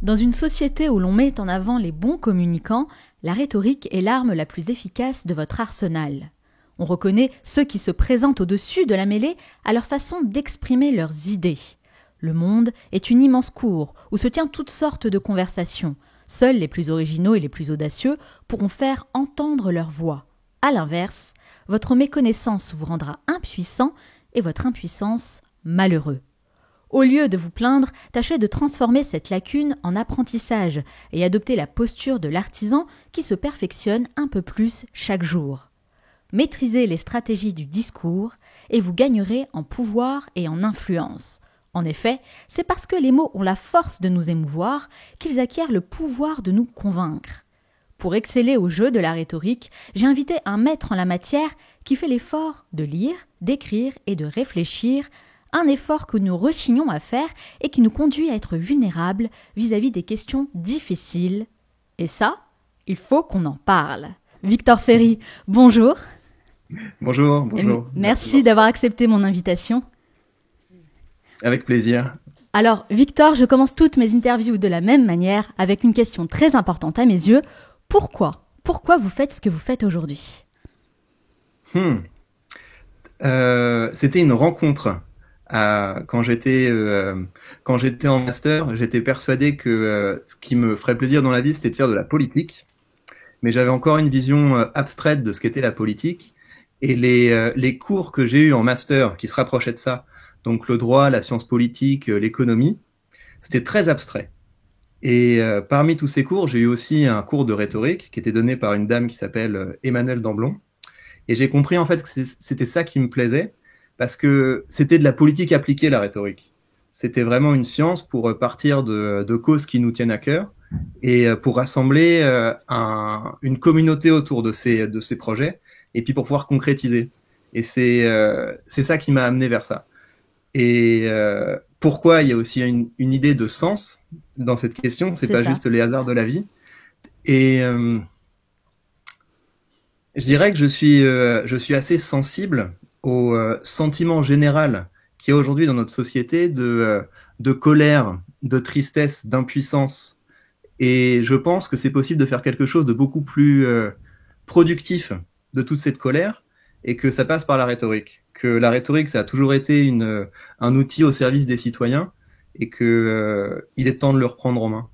Dans une société où l'on met en avant les bons communicants, la rhétorique est l'arme la plus efficace de votre arsenal. On reconnaît ceux qui se présentent au-dessus de la mêlée à leur façon d'exprimer leurs idées. Le monde est une immense cour où se tient toutes sortes de conversations. Seuls les plus originaux et les plus audacieux pourront faire entendre leur voix. À l'inverse, votre méconnaissance vous rendra impuissant et votre impuissance malheureux. Au lieu de vous plaindre, tâchez de transformer cette lacune en apprentissage et adoptez la posture de l'artisan qui se perfectionne un peu plus chaque jour. Maîtrisez les stratégies du discours et vous gagnerez en pouvoir et en influence. En effet, c'est parce que les mots ont la force de nous émouvoir qu'ils acquièrent le pouvoir de nous convaincre. Pour exceller au jeu de la rhétorique, j'ai invité un maître en la matière qui fait l'effort de lire, d'écrire et de réfléchir, un effort que nous rechignons à faire et qui nous conduit à être vulnérables vis-à-vis des questions difficiles. Et ça, il faut qu'on en parle. Victor Ferry, bonjour. Bonjour. Merci d'avoir accepté mon invitation. Avec plaisir. Alors, Victor, je commence toutes mes interviews de la même manière, avec une question très importante à mes yeux. Pourquoi vous faites ce que vous faites aujourd'hui ? C'était une rencontre. Quand j'étais en master, j'étais persuadé que ce qui me ferait plaisir dans la vie, c'était de faire de la politique. Mais j'avais encore une vision abstraite de ce qu'était la politique. Et les cours que j'ai eus en master qui se rapprochaient de ça, donc le droit, la science politique, l'économie, c'était très abstrait. Et parmi tous ces cours, j'ai eu aussi un cours de rhétorique qui était donné par une dame qui s'appelle Emmanuelle Damblon. Et j'ai compris en fait que c'était ça qui me plaisait, parce que c'était de la politique appliquée, la rhétorique. C'était vraiment une science pour partir de causes qui nous tiennent à cœur et pour rassembler une communauté autour de ces projets et puis pour pouvoir concrétiser. Et c'est ça qui m'a amené vers ça. Et pourquoi il y a aussi une idée de sens dans cette question, c'est pas juste les hasards de la vie. Et je dirais que je suis assez sensible au sentiment général qu'il y a aujourd'hui dans notre société de colère, de tristesse, d'impuissance. Et je pense que c'est possible de faire quelque chose de beaucoup plus productif de toute cette colère et que ça passe par la rhétorique. Que la rhétorique, ça a toujours été un outil au service des citoyens et que il est temps de le reprendre en main.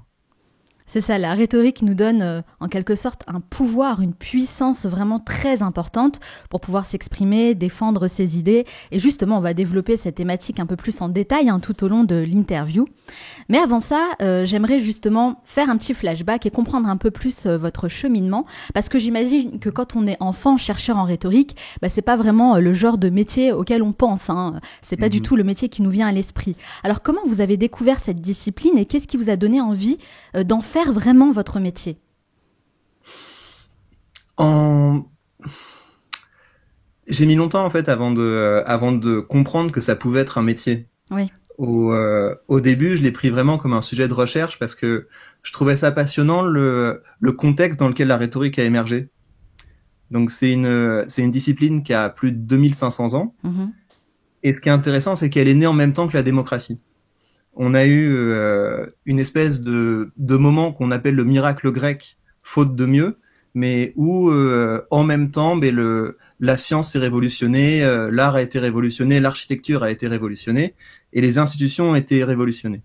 C'est ça, la rhétorique nous donne en quelque sorte un pouvoir, une puissance vraiment très importante pour pouvoir s'exprimer, défendre ses idées. Et justement, on va développer cette thématique un peu plus en détail tout au long de l'interview. Mais avant ça, j'aimerais justement faire un petit flashback et comprendre un peu plus votre cheminement. Parce que j'imagine que quand on est enfant, chercheur en rhétorique, c'est pas vraiment le genre de métier auquel on pense. C'est pas du tout le métier qui nous vient à l'esprit. Alors comment vous avez découvert cette discipline et qu'est-ce qui vous a donné envie d'en faire vraiment votre métier ? J'ai mis longtemps en fait avant de comprendre que ça pouvait être un métier. Oui. Au début, je l'ai pris vraiment comme un sujet de recherche parce que je trouvais ça passionnant le contexte dans lequel la rhétorique a émergé. Donc c'est une discipline qui a plus de 2500 ans. Mm-hmm. Et ce qui est intéressant, c'est qu'elle est née en même temps que la démocratie. On a eu une espèce de moment qu'on appelle le miracle grec, faute de mieux, mais où en même temps, la science s'est révolutionnée, l'art a été révolutionné, l'architecture a été révolutionnée, et les institutions ont été révolutionnées.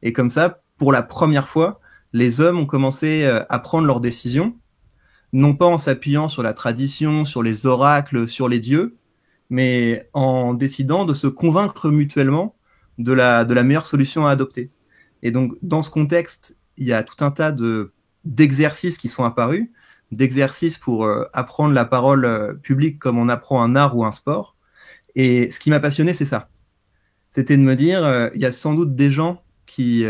Et comme ça, pour la première fois, les hommes ont commencé à prendre leurs décisions, non pas en s'appuyant sur la tradition, sur les oracles, sur les dieux, mais en décidant de se convaincre mutuellement de la meilleure solution à adopter. Et donc, dans ce contexte, il y a tout un tas d'exercices qui sont apparus, d'exercices pour apprendre la parole publique comme on apprend un art ou un sport. Et ce qui m'a passionné, c'est ça. C'était de me dire, il y a sans doute des gens qui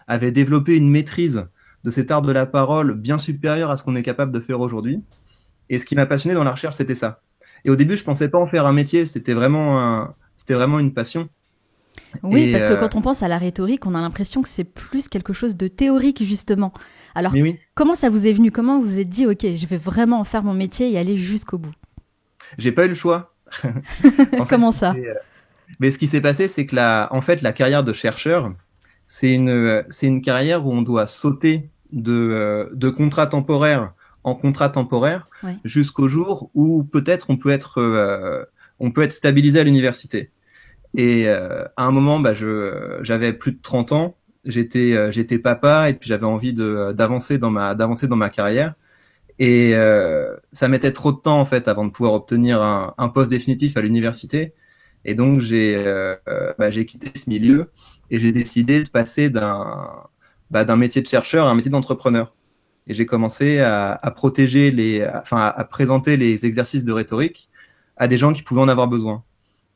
avaient développé une maîtrise de cet art de la parole bien supérieure à ce qu'on est capable de faire aujourd'hui. Et ce qui m'a passionné dans la recherche, c'était ça. Et au début, je pensais pas en faire un métier, c'était vraiment une passion. Oui, parce que quand on pense à la rhétorique, on a l'impression que c'est plus quelque chose de théorique, justement. Alors, oui. Comment ça vous est venu ? Comment vous vous êtes dit, OK, je vais vraiment en faire mon métier et aller jusqu'au bout ? J'ai pas eu le choix. Comment ça ? Mais ce qui s'est passé, c'est que la carrière de chercheur, c'est une carrière où on doit sauter de contrat temporaire en contrat temporaire Ouais. jusqu'au jour où peut-être on peut être stabilisé à l'université. Et à un moment, j'avais plus de 30 ans, j'étais papa et puis j'avais envie d'avancer dans ma carrière. Et ça mettait trop de temps en fait avant de pouvoir obtenir un poste définitif à l'université. Et donc j'ai quitté ce milieu et j'ai décidé de passer d'un métier de chercheur à un métier d'entrepreneur. Et j'ai commencé à protéger à présenter les exercices de rhétorique à des gens qui pouvaient en avoir besoin.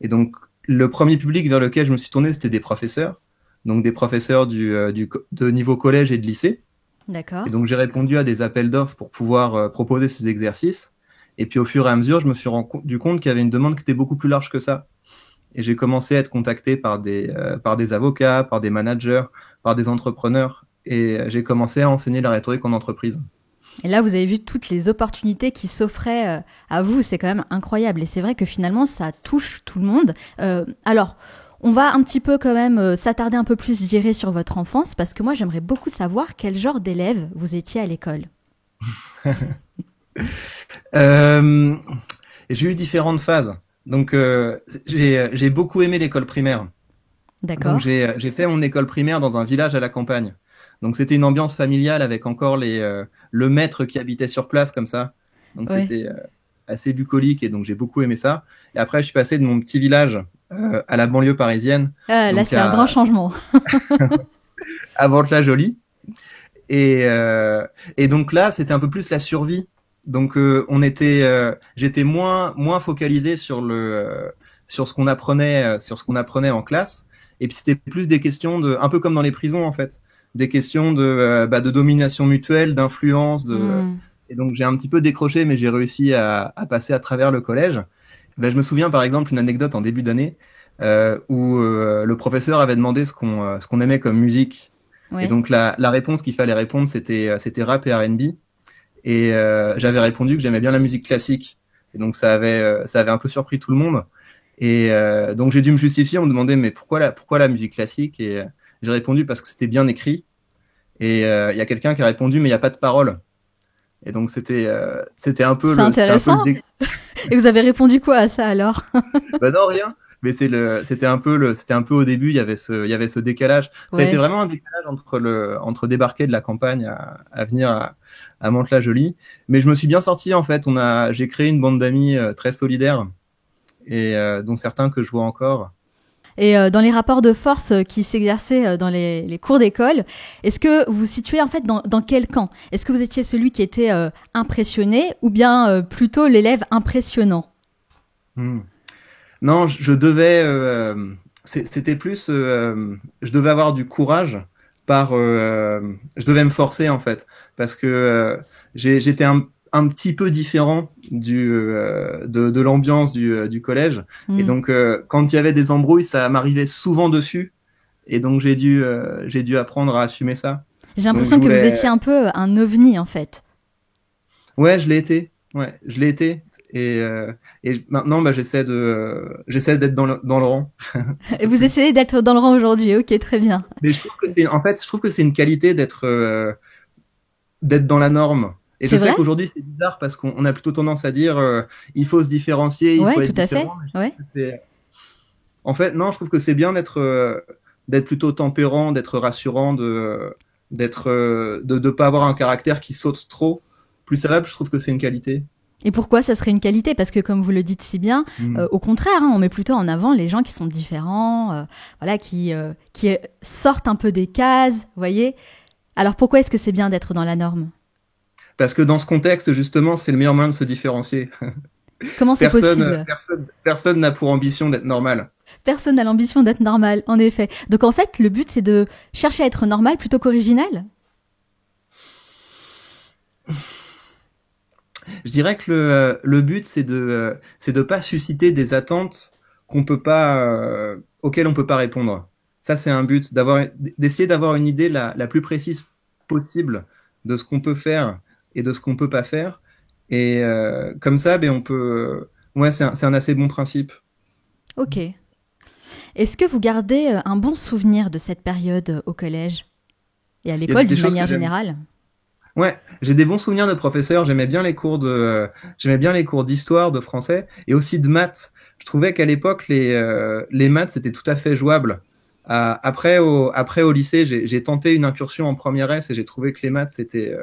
Et donc le premier public vers lequel je me suis tourné, c'était des professeurs, donc des professeurs de niveau collège et de lycée. D'accord. Et donc j'ai répondu à des appels d'offres pour pouvoir proposer ces exercices. Et puis au fur et à mesure, je me suis rendu compte qu'il y avait une demande qui était beaucoup plus large que ça. Et j'ai commencé à être contacté par des avocats, par des managers, par des entrepreneurs. Et j'ai commencé à enseigner la rhétorique en entreprise. Et là, vous avez vu toutes les opportunités qui s'offraient à vous. C'est quand même incroyable. Et c'est vrai que finalement, ça touche tout le monde. Alors, on va un petit peu quand même s'attarder un peu plus, je dirais, sur votre enfance, parce que moi, j'aimerais beaucoup savoir quel genre d'élève vous étiez à l'école. Euh, j'ai eu différentes phases. Donc j'ai beaucoup aimé l'école primaire. Donc D'accord. j'ai fait mon école primaire dans un village à la campagne. Donc c'était une ambiance familiale avec encore le maître qui habitait sur place comme ça. Donc Ouais. c'était assez bucolique et donc j'ai beaucoup aimé ça. Et après je suis passé de mon petit village à la banlieue parisienne, Ah, là, donc c'est un grand changement. à Mantes-la-Jolie. Et, euh, et donc là c'était un peu plus la survie. Donc j'étais moins focalisé sur ce qu'on apprenait en classe. Et puis c'était plus des questions un peu comme dans les prisons en fait, des questions de domination mutuelle, d'influence, Hmm. et donc j'ai un petit peu décroché, mais j'ai réussi à passer à travers le collège. Je me souviens par exemple une anecdote en début d'année où le professeur avait demandé ce qu'on aimait comme musique. Et Ouais. donc la réponse qu'il fallait répondre, c'était rap et R&B. Et j'avais répondu que j'aimais bien la musique classique. Et donc ça avait un peu surpris tout le monde. Et donc j'ai dû me justifier. On me demandait mais pourquoi la musique classique? Et j'ai répondu parce que c'était bien écrit. Et il y a quelqu'un qui a répondu mais il n'y a pas de parole. Et donc C'est c'était un peu intéressant. Et vous avez répondu quoi à ça alors? bah non rien. Mais c'était un peu au début. Il y avait ce décalage. Ça a été Ouais. vraiment un décalage entre débarquer de la campagne à venir à Mantes-la-Jolie. Mais je me suis bien sorti en fait. J'ai créé une bande d'amis très solidaire et dont certains que je vois encore. Et dans les rapports de force qui s'exerçaient dans les cours d'école, est-ce que vous vous situez en fait dans quel camp? Est-ce que vous étiez celui qui était impressionné ou bien plutôt l'élève impressionnant? Hmm. Non, je devais. C'était plus. Je devais avoir du courage je devais me forcer en fait parce que j'étais un petit peu différent de l'ambiance du collège et Hmm. donc quand il y avait des embrouilles, ça m'arrivait souvent dessus et donc j'ai dû apprendre à assumer ça. J'ai Donc je l'impression que vous voulais. étiez un peu un ovni en fait. Ouais, je l'ai été. Ouais, je l'ai été. Et maintenant, j'essaie d'être dans le rang. Un Et peu vous plus. essayez d'être dans le rang aujourd'hui, ok, très bien. Mais je trouve que c'est une qualité d'être dans la norme. Et je C'est sais vrai? qu'aujourd'hui, c'est bizarre parce qu'on a plutôt tendance à dire, il faut se différencier, il Ouais, faut tout être à fait. différent. Mais je trouve Ouais. que en fait, non, je trouve que c'est bien d'être plutôt tempérant, d'être rassurant, de pas avoir un caractère qui saute trop. Plus ça va, plus je trouve que c'est une qualité. Et pourquoi ça serait une qualité? Parce que comme vous le dites si bien, Mm. au contraire, hein, on met plutôt en avant les gens qui sont différents, voilà, qui sortent un peu des cases, vous voyez. Alors pourquoi est-ce que c'est bien d'être dans la norme? Parce que dans ce contexte, justement, c'est le meilleur moyen de se différencier. Comment c'est possible? Personne n'a pour ambition d'être normal. Personne n'a l'ambition d'être normal, en effet. Donc en fait, le but c'est de chercher à être normal plutôt qu'original. Je dirais que le but, c'est de pas susciter des attentes auxquelles on peut pas répondre. Ça, c'est un but, d'essayer d'avoir une idée la plus précise possible de ce qu'on peut faire et de ce qu'on peut pas faire. Et comme ça, ben, on peut. Ouais, c'est un assez bon principe. Ok. Est-ce que vous gardez un bon souvenir de cette période au collège et à Il y a l'école des d'une choses manière que j'aime. générale? Ouais, j'ai des bons souvenirs de professeurs. J'aimais bien les cours d'histoire, de français et aussi de maths. Je trouvais qu'à l'époque, les maths, c'était tout à fait jouable. Après, au lycée, j'ai tenté une incursion en première S et j'ai trouvé que les maths, c'était,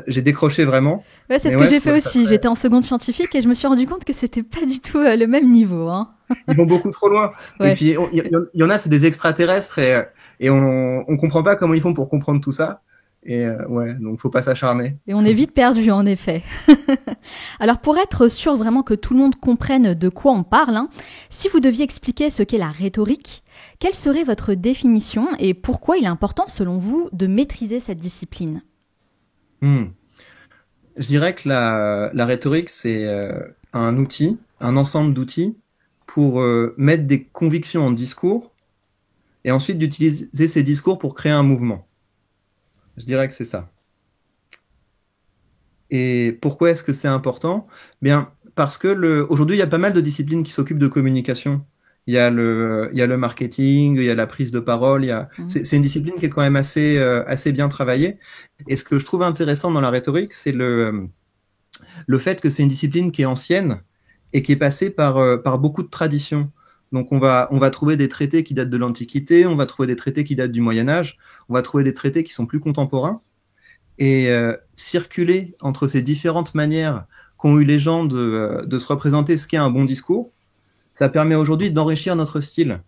j'ai décroché vraiment. Ouais, c'est Mais ce que ouais, je j'ai fait trouvais ça aussi. J'étais en seconde scientifique et je me suis rendu compte que c'était pas du tout le même niveau, hein. ils vont beaucoup trop loin. Et Ouais. puis, il y en a, c'est des extraterrestres et on comprend pas comment ils font pour comprendre tout ça. Et ouais, donc faut pas s'acharner. Et on est vite perdu, en effet. Alors, pour être sûr vraiment que tout le monde comprenne de quoi on parle, hein, si vous deviez expliquer ce qu'est la rhétorique, quelle serait votre définition et pourquoi il est important, selon vous, de maîtriser cette discipline? Hmm. Je dirais que la rhétorique, c'est un outil, un ensemble d'outils pour mettre des convictions en discours et ensuite d'utiliser ces discours pour créer un mouvement. Je dirais que c'est ça. Et pourquoi est-ce que c'est important? Bien, parce que aujourd'hui, il y a pas mal de disciplines qui s'occupent de communication. Il y a le marketing, il y a la prise de parole. Mhm. C'est une discipline qui est quand même assez bien travaillée. Et ce que je trouve intéressant dans la rhétorique, c'est le fait que c'est une discipline qui est ancienne et qui est passée par beaucoup de traditions. Donc on va trouver des traités qui datent de l'Antiquité, on va trouver des traités qui datent du Moyen Âge, on va trouver des traités qui sont plus contemporains. Et circuler entre ces différentes manières qu'ont eu les gens de se représenter ce qu'est un bon discours, ça permet aujourd'hui d'enrichir notre style.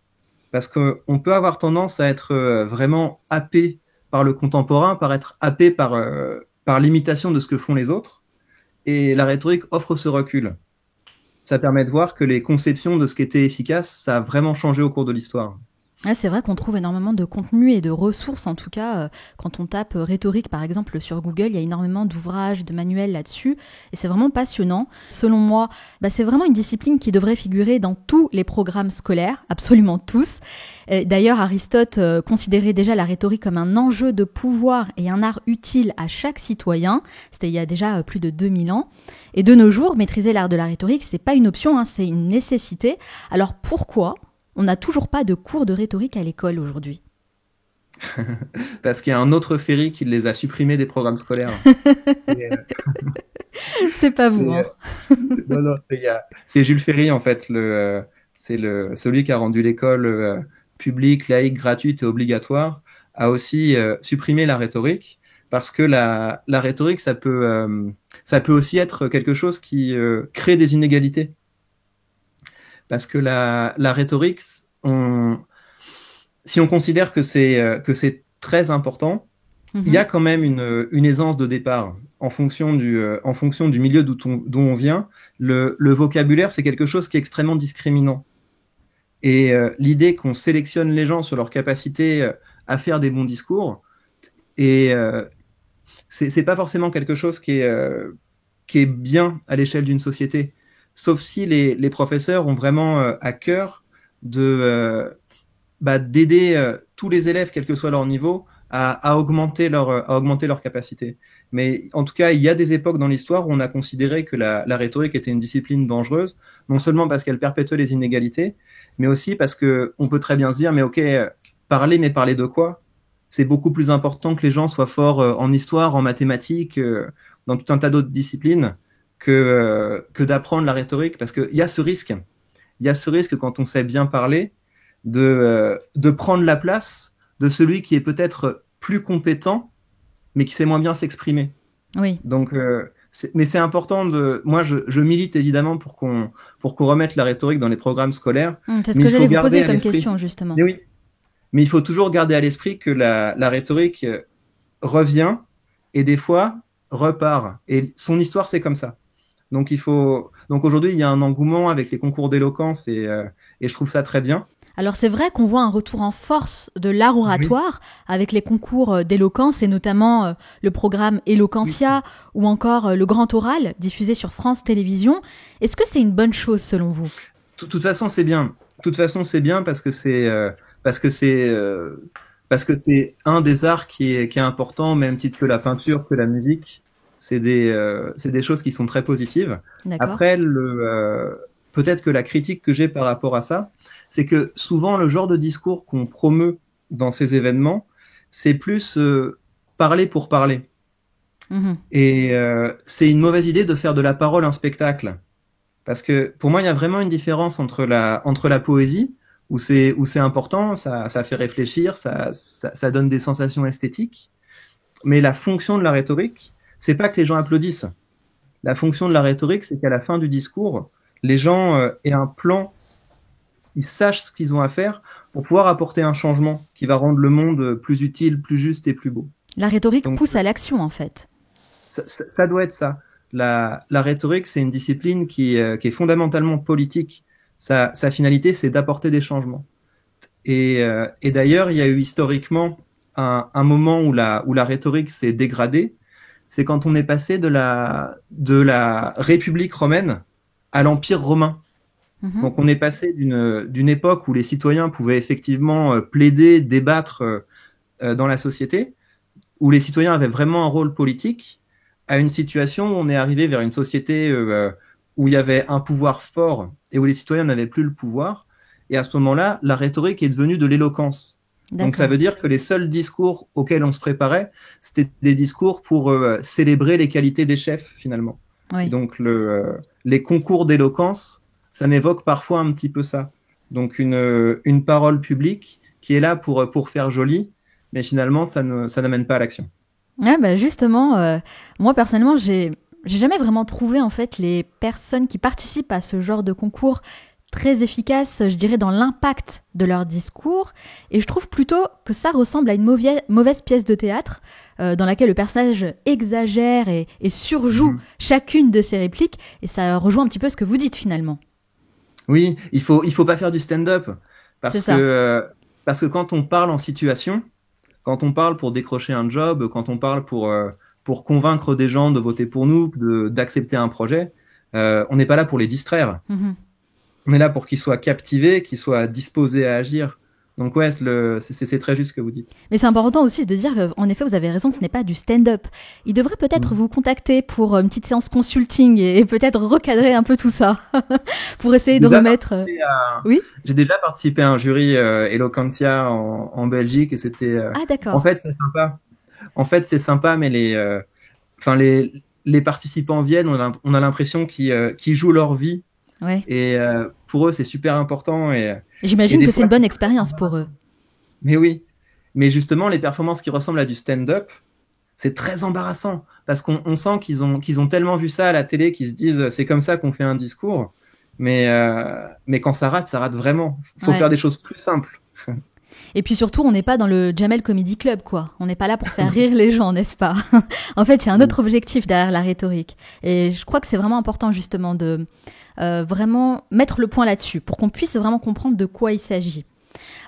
Parce qu'on peut avoir tendance à être vraiment happé par le contemporain, par être happé par l'imitation de ce que font les autres. Et la rhétorique offre ce recul. Ça permet de voir que les conceptions de ce qui était efficace, ça a vraiment changé au cours de l'histoire. Ouais, c'est vrai qu'on trouve énormément de contenu et de ressources, en tout cas, quand on tape rhétorique, par exemple, sur Google, il y a énormément d'ouvrages, de manuels là-dessus, et c'est vraiment passionnant. Selon moi, c'est vraiment une discipline qui devrait figurer dans tous les programmes scolaires, absolument tous. D'ailleurs, Aristote considérait déjà la rhétorique comme un enjeu de pouvoir et un art utile à chaque citoyen. C'était il y a déjà plus de 2000 ans. Et de nos jours, maîtriser l'art de la rhétorique, c'est pas une option, hein, c'est une nécessité. Alors pourquoi on n'a toujours pas de cours de rhétorique à l'école aujourd'hui? Parce qu'il y a un autre Ferry qui les a supprimés des programmes scolaires. C'est, C'est pas vous, c'est, hein. non, non, c'est Jules Ferry, en fait, celui qui a rendu l'école publique, laïque, gratuite et obligatoire, a aussi supprimé la rhétorique, parce que la rhétorique, ça peut aussi être quelque chose qui crée des inégalités. Parce que la rhétorique, si on considère que c'est très important, il y a quand même une aisance de départ en fonction du milieu d'où on vient. Le vocabulaire, c'est quelque chose qui est extrêmement discriminant. Et l'idée qu'on sélectionne les gens sur leur capacité à faire des bons discours, et c'est pas forcément quelque chose qui est bien à l'échelle d'une société. Sauf si les professeurs ont vraiment à cœur d'aider tous les élèves, quel que soit leur niveau, à augmenter leur capacité. Mais en tout cas, il y a des époques dans l'histoire où on a considéré que la rhétorique était une discipline dangereuse, non seulement parce qu'elle perpétuait les inégalités, mais aussi parce qu'on peut très bien se dire, mais ok, parler, mais parler de quoi? C'est beaucoup plus important que les gens soient forts en histoire, en mathématiques, dans tout un tas d'autres disciplines, que d'apprendre la rhétorique, parce qu'il y a ce risque. Il y a ce risque quand on sait bien parler, de prendre la place de celui qui est peut-être plus compétent, mais qui sait moins bien s'exprimer. Oui. Donc, mais c'est important moi, je milite évidemment pour qu'on remette la rhétorique dans les programmes scolaires. C'est ce Mais que il faut j'allais vous garder poser à comme l'esprit. question, justement. Mais oui. Mais il faut toujours garder à l'esprit que la rhétorique revient et des fois repart. Et son histoire, c'est comme ça. Donc aujourd'hui, il y a un engouement avec les concours d'éloquence et je trouve ça très bien. Alors c'est vrai qu'on voit un retour en force de l'art oratoire avec les concours d'éloquence et notamment le programme Eloquentia ou encore le Grand Oral diffusé sur France Télévisions. Est-ce que c'est une bonne chose selon vous? De toute façon, c'est bien. De toute façon, c'est bien parce que c'est un des arts qui est important, au même titre que la peinture, que la musique. C'est des choses qui sont très positives. D'accord. Après, peut-être que la critique que j'ai par rapport à ça, c'est que souvent le genre de discours qu'on promeut dans ces événements, c'est plus parler pour parler. Et c'est une mauvaise idée de faire de la parole un spectacle. Parce que pour moi, il y a vraiment une différence entre la poésie, où c'est important, ça fait réfléchir, ça donne des sensations esthétiques. Mais la fonction de la rhétorique, c'est pas que les gens applaudissent. La fonction de la rhétorique, c'est qu'à la fin du discours, les gens aient un plan, ils sachent ce qu'ils ont à faire pour pouvoir apporter un changement qui va rendre le monde plus utile, plus juste et plus beau. La rhétorique pousse à l'action, en fait. Ça doit être ça. La rhétorique, c'est une discipline qui est fondamentalement politique. Sa finalité, c'est d'apporter des changements. Et d'ailleurs, il y a eu historiquement un moment où la rhétorique s'est dégradée. C'est quand on est passé de la République romaine à l'Empire romain. Donc on est passé d'une époque où les citoyens pouvaient effectivement plaider, débattre dans la société, où les citoyens avaient vraiment un rôle politique, à une situation où on est arrivé vers une société où il y avait un pouvoir fort et où les citoyens n'avaient plus le pouvoir. Et à ce moment-là, la rhétorique est devenue de l'éloquence. Donc ça veut dire que les seuls discours auxquels on se préparait, c'était des discours pour célébrer les qualités des chefs, finalement. Oui. Donc les concours d'éloquence, ça m'évoque parfois un petit peu ça. Donc une parole publique qui est là pour faire joli, mais finalement, ça n'amène pas à l'action. Ah bah justement, moi personnellement, j'ai jamais vraiment trouvé en fait les personnes qui participent à ce genre de concours très efficaces, je dirais, dans l'impact de leur discours. Et je trouve plutôt que ça ressemble à une mauvaise pièce de théâtre dans laquelle le personnage exagère et surjoue chacune de ses répliques. Et ça rejoint un petit peu ce que vous dites finalement. Oui, il faut pas faire du stand-up parce que quand on parle en situation, quand on parle pour décrocher un job, quand on parle pour convaincre des gens de voter pour nous, d'accepter un projet, on n'est pas là pour les distraire. On est là pour qu'ils soient captivés, qu'ils soient disposés à agir. Donc ouais, c'est très juste ce que vous dites. Mais c'est important aussi de dire qu'en effet, vous avez raison, ce n'est pas du stand-up. Il devrait peut-être vous contacter pour une petite séance consulting et peut-être recadrer un peu tout ça pour essayer de remettre... Oui. J'ai déjà participé à un jury Eloquentia en Belgique et c'était... Ah d'accord. En fait, c'est sympa. C'est sympa, mais les participants viennent, on a l'impression qu'ils jouent leur vie. Ouais. Et pour eux, c'est super important. Et j'imagine que c'est une bonne expérience pour eux. Mais oui. Mais justement, les performances qui ressemblent à du stand-up, c'est très embarrassant. Parce qu'on sent qu'ils ont tellement vu ça à la télé qu'ils se disent c'est comme ça qu'on fait un discours. Mais quand ça rate vraiment. Il faut faire des choses plus simples. Et puis surtout, on n'est pas dans le Jamel Comedy Club, quoi. On n'est pas là pour faire rire les gens, n'est-ce pas? En fait, il y a un autre objectif derrière la rhétorique. Et je crois que c'est vraiment important, justement, de vraiment mettre le point là-dessus pour qu'on puisse vraiment comprendre de quoi il s'agit.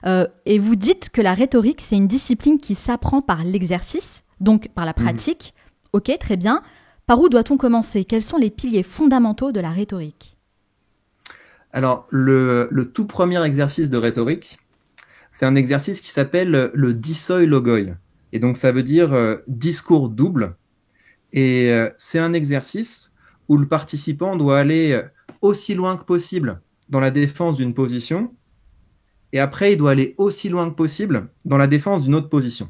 Et vous dites que la rhétorique, c'est une discipline qui s'apprend par l'exercice, donc par la pratique. Ok, très bien. Par où doit-on commencer? Quels sont les piliers fondamentaux de la rhétorique? Alors, le tout premier exercice de rhétorique, c'est un exercice qui s'appelle le dissoi logoi. Et donc, ça veut dire discours double. Et c'est un exercice où le participant doit aller aussi loin que possible dans la défense d'une position. Et après, il doit aller aussi loin que possible dans la défense d'une autre position.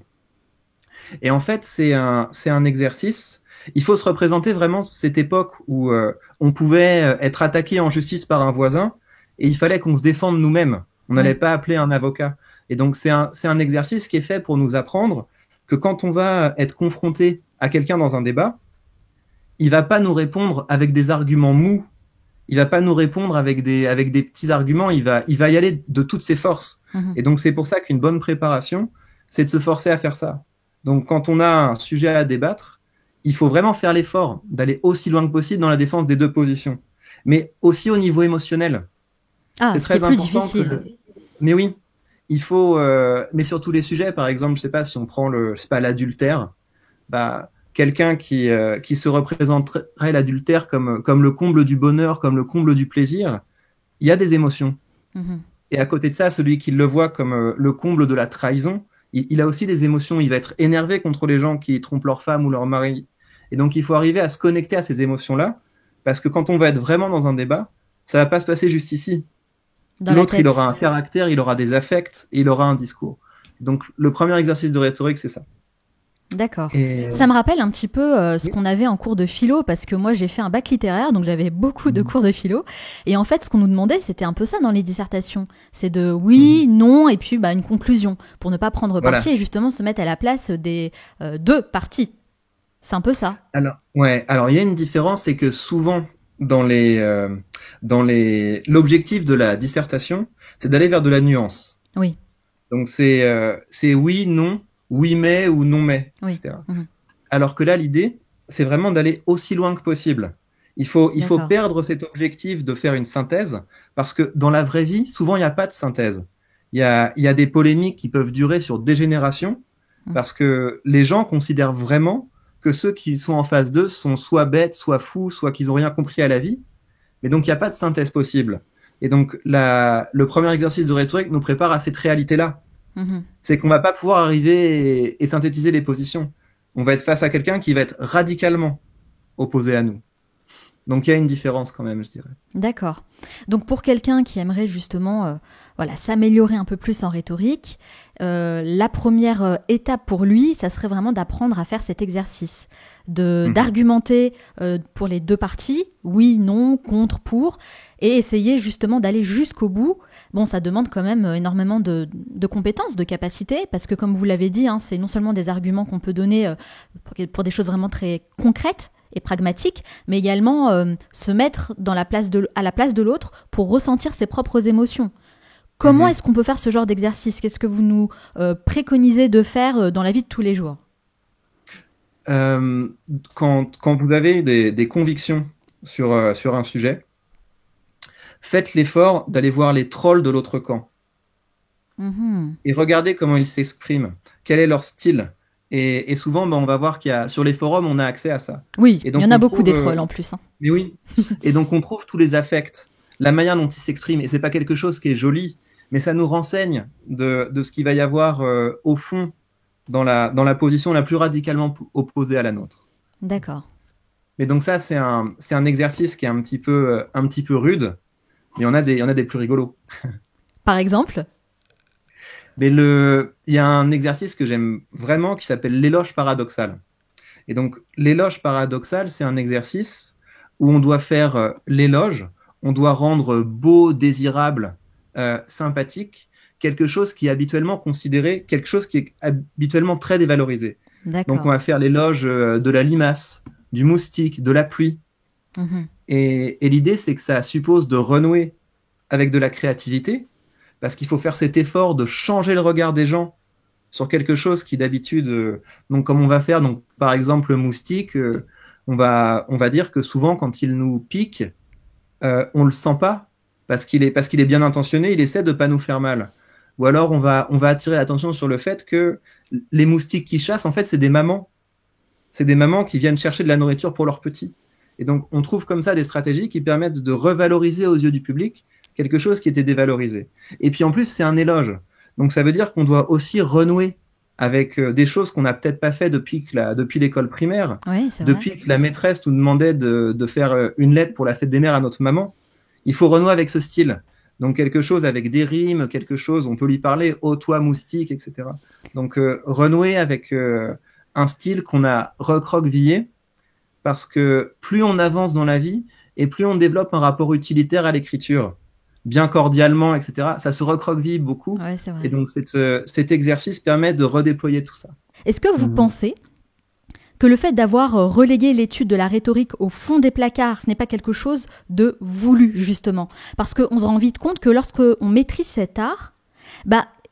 Et en fait, c'est un exercice. Il faut se représenter vraiment cette époque où on pouvait être attaqué en justice par un voisin et il fallait qu'on se défende nous-mêmes. On n'allait pas appeler un avocat. Et donc, c'est un exercice qui est fait pour nous apprendre que quand on va être confronté à quelqu'un dans un débat, il va pas nous répondre avec des arguments mous. Il va pas nous répondre avec des petits arguments. Il va y aller de toutes ses forces. Et donc, c'est pour ça qu'une bonne préparation, c'est de se forcer à faire ça. Donc, quand on a un sujet à débattre, il faut vraiment faire l'effort d'aller aussi loin que possible dans la défense des deux positions. Mais aussi au niveau émotionnel. C'est très important. Difficile. Mais oui. Il faut, mais sur tous les sujets, par exemple, je sais pas si on prend l'adultère, quelqu'un qui se représenterait l'adultère comme le comble du bonheur, comme le comble du plaisir, il y a des émotions. Et à côté de ça, celui qui le voit comme le comble de la trahison, il a aussi des émotions. Il va être énervé contre les gens qui trompent leur femme ou leur mari. Et donc, il faut arriver à se connecter à ces émotions-là, parce que quand on va être vraiment dans un débat, ça va pas se passer juste ici. Dans la L'autre, il tête. aura un caractère, il aura des affects, et il aura un discours. Donc, le premier exercice de rhétorique, c'est ça. D'accord. Et... Ça me rappelle un petit peu ce Oui. qu'on avait en cours de philo, parce que moi j'ai fait un bac littéraire, donc j'avais beaucoup de cours de philo. Et en fait, ce qu'on nous demandait, c'était un peu ça dans les dissertations. C'est de oui, non, et puis une conclusion, pour ne pas prendre Voilà. parti et justement se mettre à la place des deux parties. C'est un peu ça. Alors, ouais. Alors, il y a une différence, c'est que souvent, l'objectif de la dissertation, c'est d'aller vers de la nuance. Oui. Donc, c'est oui, non, oui, mais ou non, mais, Oui. etc. Alors que là, l'idée, c'est vraiment d'aller aussi loin que possible. Il faut D'accord. perdre cet objectif de faire une synthèse, parce que dans la vraie vie, souvent, il n'y a pas de synthèse. Il y a des polémiques qui peuvent durer sur des générations, parce que les gens considèrent vraiment que ceux qui sont en face d'eux sont soit bêtes, soit fous, soit qu'ils n'ont rien compris à la vie. Mais donc, il n'y a pas de synthèse possible. Et donc, le premier exercice de rhétorique nous prépare à cette réalité-là. C'est qu'on ne va pas pouvoir arriver et synthétiser les positions. On va être face à quelqu'un qui va être radicalement opposé à nous. Donc, il y a une différence quand même, je dirais. D'accord. Donc pour quelqu'un qui aimerait justement s'améliorer un peu plus en rhétorique, la première étape pour lui, ça serait vraiment d'apprendre à faire cet exercice, d'argumenter pour les deux parties, oui, non, contre, pour, et essayer justement d'aller jusqu'au bout. Bon, ça demande quand même énormément de compétences, de capacités, parce que comme vous l'avez dit, c'est non seulement des arguments qu'on peut donner pour des choses vraiment très concrètes et pragmatique, mais également se mettre à la place de l'autre pour ressentir ses propres émotions. Comment est-ce qu'on peut faire ce genre d'exercice? Qu'est-ce que vous nous préconisez de faire dans la vie de tous les jours? Quand vous avez des convictions sur un sujet, faites l'effort d'aller voir les trolls de l'autre camp. Et regardez comment ils s'expriment, quel est leur style. Et souvent, on va voir sur les forums, on a accès à ça. Oui, et donc, il y en a beaucoup des trolls en plus. Mais oui. Et donc, on trouve tous les affects, la manière dont ils s'expriment. Et c'est pas quelque chose qui est joli, mais ça nous renseigne de ce qu'il va y avoir au fond dans la position la plus radicalement opposée à la nôtre. D'accord. Mais donc ça, c'est un exercice qui est un petit peu rude, mais il y en a des plus rigolos. Par exemple? Mais il y a un exercice que j'aime vraiment qui s'appelle l'éloge paradoxal. Et donc, l'éloge paradoxal, c'est un exercice où on doit faire l'éloge, on doit rendre beau, désirable, sympathique, quelque chose qui est habituellement considéré, quelque chose qui est habituellement très dévalorisé. D'accord. Donc, on va faire l'éloge de la limace, du moustique, de la pluie. Et l'idée, c'est que ça suppose de renouer avec de la créativité, parce qu'il faut faire cet effort de changer le regard des gens sur quelque chose qui d'habitude, donc comme on va faire, donc par exemple le moustique, on va dire que souvent quand il nous pique, on le sent pas parce qu'il est bien intentionné, il essaie de pas nous faire mal. Ou alors on va attirer l'attention sur le fait que les moustiques qui chassent, en fait, c'est des mamans qui viennent chercher de la nourriture pour leurs petits. Et donc on trouve comme ça des stratégies qui permettent de revaloriser aux yeux du public quelque chose qui était dévalorisé. Et puis en plus, c'est un éloge. Donc ça veut dire qu'on doit aussi renouer avec des choses qu'on n'a peut-être pas fait depuis l'école primaire, oui, depuis que la maîtresse nous demandait de faire une lettre pour la fête des mères à notre maman. Il faut renouer avec ce style. Donc quelque chose avec des rimes, quelque chose, on peut lui parler, oh toi moustique, etc. Donc renouer avec un style qu'on a recroquevillé, parce que plus on avance dans la vie et plus on développe un rapport utilitaire à l'écriture, bien cordialement, etc., ça se recroqueville beaucoup. Ouais, c'est vrai. Et donc, cet exercice permet de redéployer tout ça. Est-ce que vous pensez que le fait d'avoir relégué l'étude de la rhétorique au fond des placards, ce n'est pas quelque chose de voulu, justement? Parce qu'on se rend vite compte que lorsqu'on maîtrise cet art,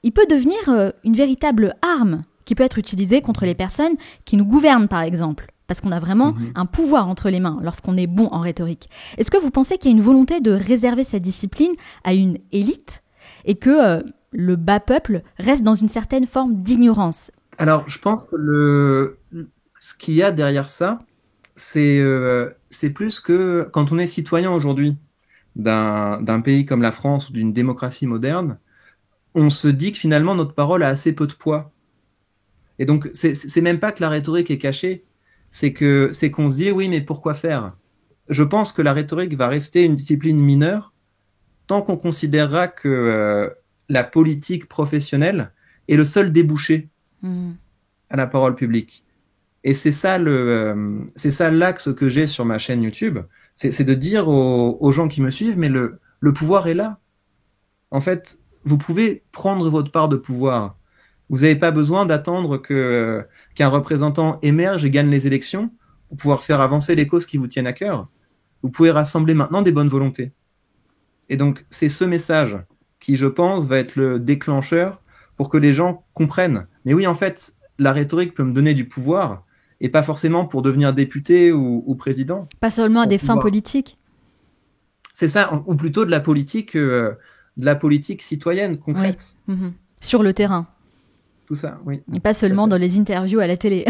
il peut devenir une véritable arme qui peut être utilisée contre les personnes qui nous gouvernent, par exemple. Parce qu'on a vraiment un pouvoir entre les mains lorsqu'on est bon en rhétorique. Est-ce que vous pensez qu'il y a une volonté de réserver cette discipline à une élite et que le bas peuple reste dans une certaine forme d'ignorance? Alors, je pense que ce qu'il y a derrière ça, c'est plus que quand on est citoyen aujourd'hui d'un pays comme la France ou d'une démocratie moderne, on se dit que finalement notre parole a assez peu de poids. Et donc, c'est même pas que la rhétorique est cachée, c'est qu'on se dit oui, mais pourquoi faire? Je pense que la rhétorique va rester une discipline mineure tant qu'on considérera que la politique professionnelle est le seul débouché à la parole publique. Et c'est ça l'axe que j'ai sur ma chaîne YouTube, c'est de dire aux gens qui me suivent, mais le pouvoir est là. En fait, vous pouvez prendre votre part de pouvoir. Vous n'avez pas besoin d'attendre qu'un représentant émerge et gagne les élections pour pouvoir faire avancer les causes qui vous tiennent à cœur. Vous pouvez rassembler maintenant des bonnes volontés. Et donc, c'est ce message qui, je pense, va être le déclencheur pour que les gens comprennent. Mais oui, en fait, la rhétorique peut me donner du pouvoir, et pas forcément pour devenir député ou président. Pas seulement à des fins politiques. C'est ça, ou plutôt de la politique citoyenne, concrète. Oui. Sur le terrain. Tout ça, oui. Et pas seulement dans les interviews à la télé.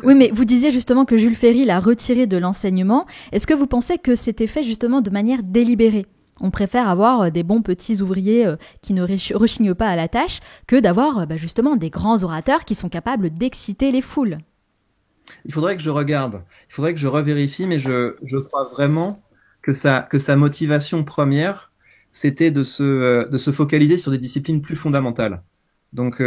Oui, mais vous disiez justement que Jules Ferry l'a retiré de l'enseignement. Est-ce que vous pensez que c'était fait justement de manière délibérée ? On préfère avoir des bons petits ouvriers qui ne rechignent pas à la tâche que d'avoir justement des grands orateurs qui sont capables d'exciter les foules. Il faudrait que je regarde, il faudrait que je revérifie, mais je crois vraiment que sa motivation première, c'était de se focaliser sur des disciplines plus fondamentales. Donc,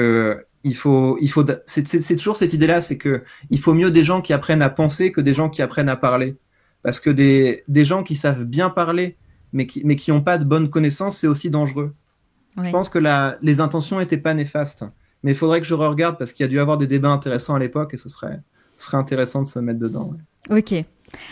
c'est toujours cette idée-là, c'est que il faut mieux des gens qui apprennent à penser que des gens qui apprennent à parler. Parce que des gens qui savent bien parler, mais qui n'ont pas de bonnes connaissances, c'est aussi dangereux. Oui. Je pense que les intentions n'étaient pas néfastes. Mais il faudrait que je regarde parce qu'il y a dû y avoir des débats intéressants à l'époque et ce serait intéressant de se mettre dedans. Ouais. Ok.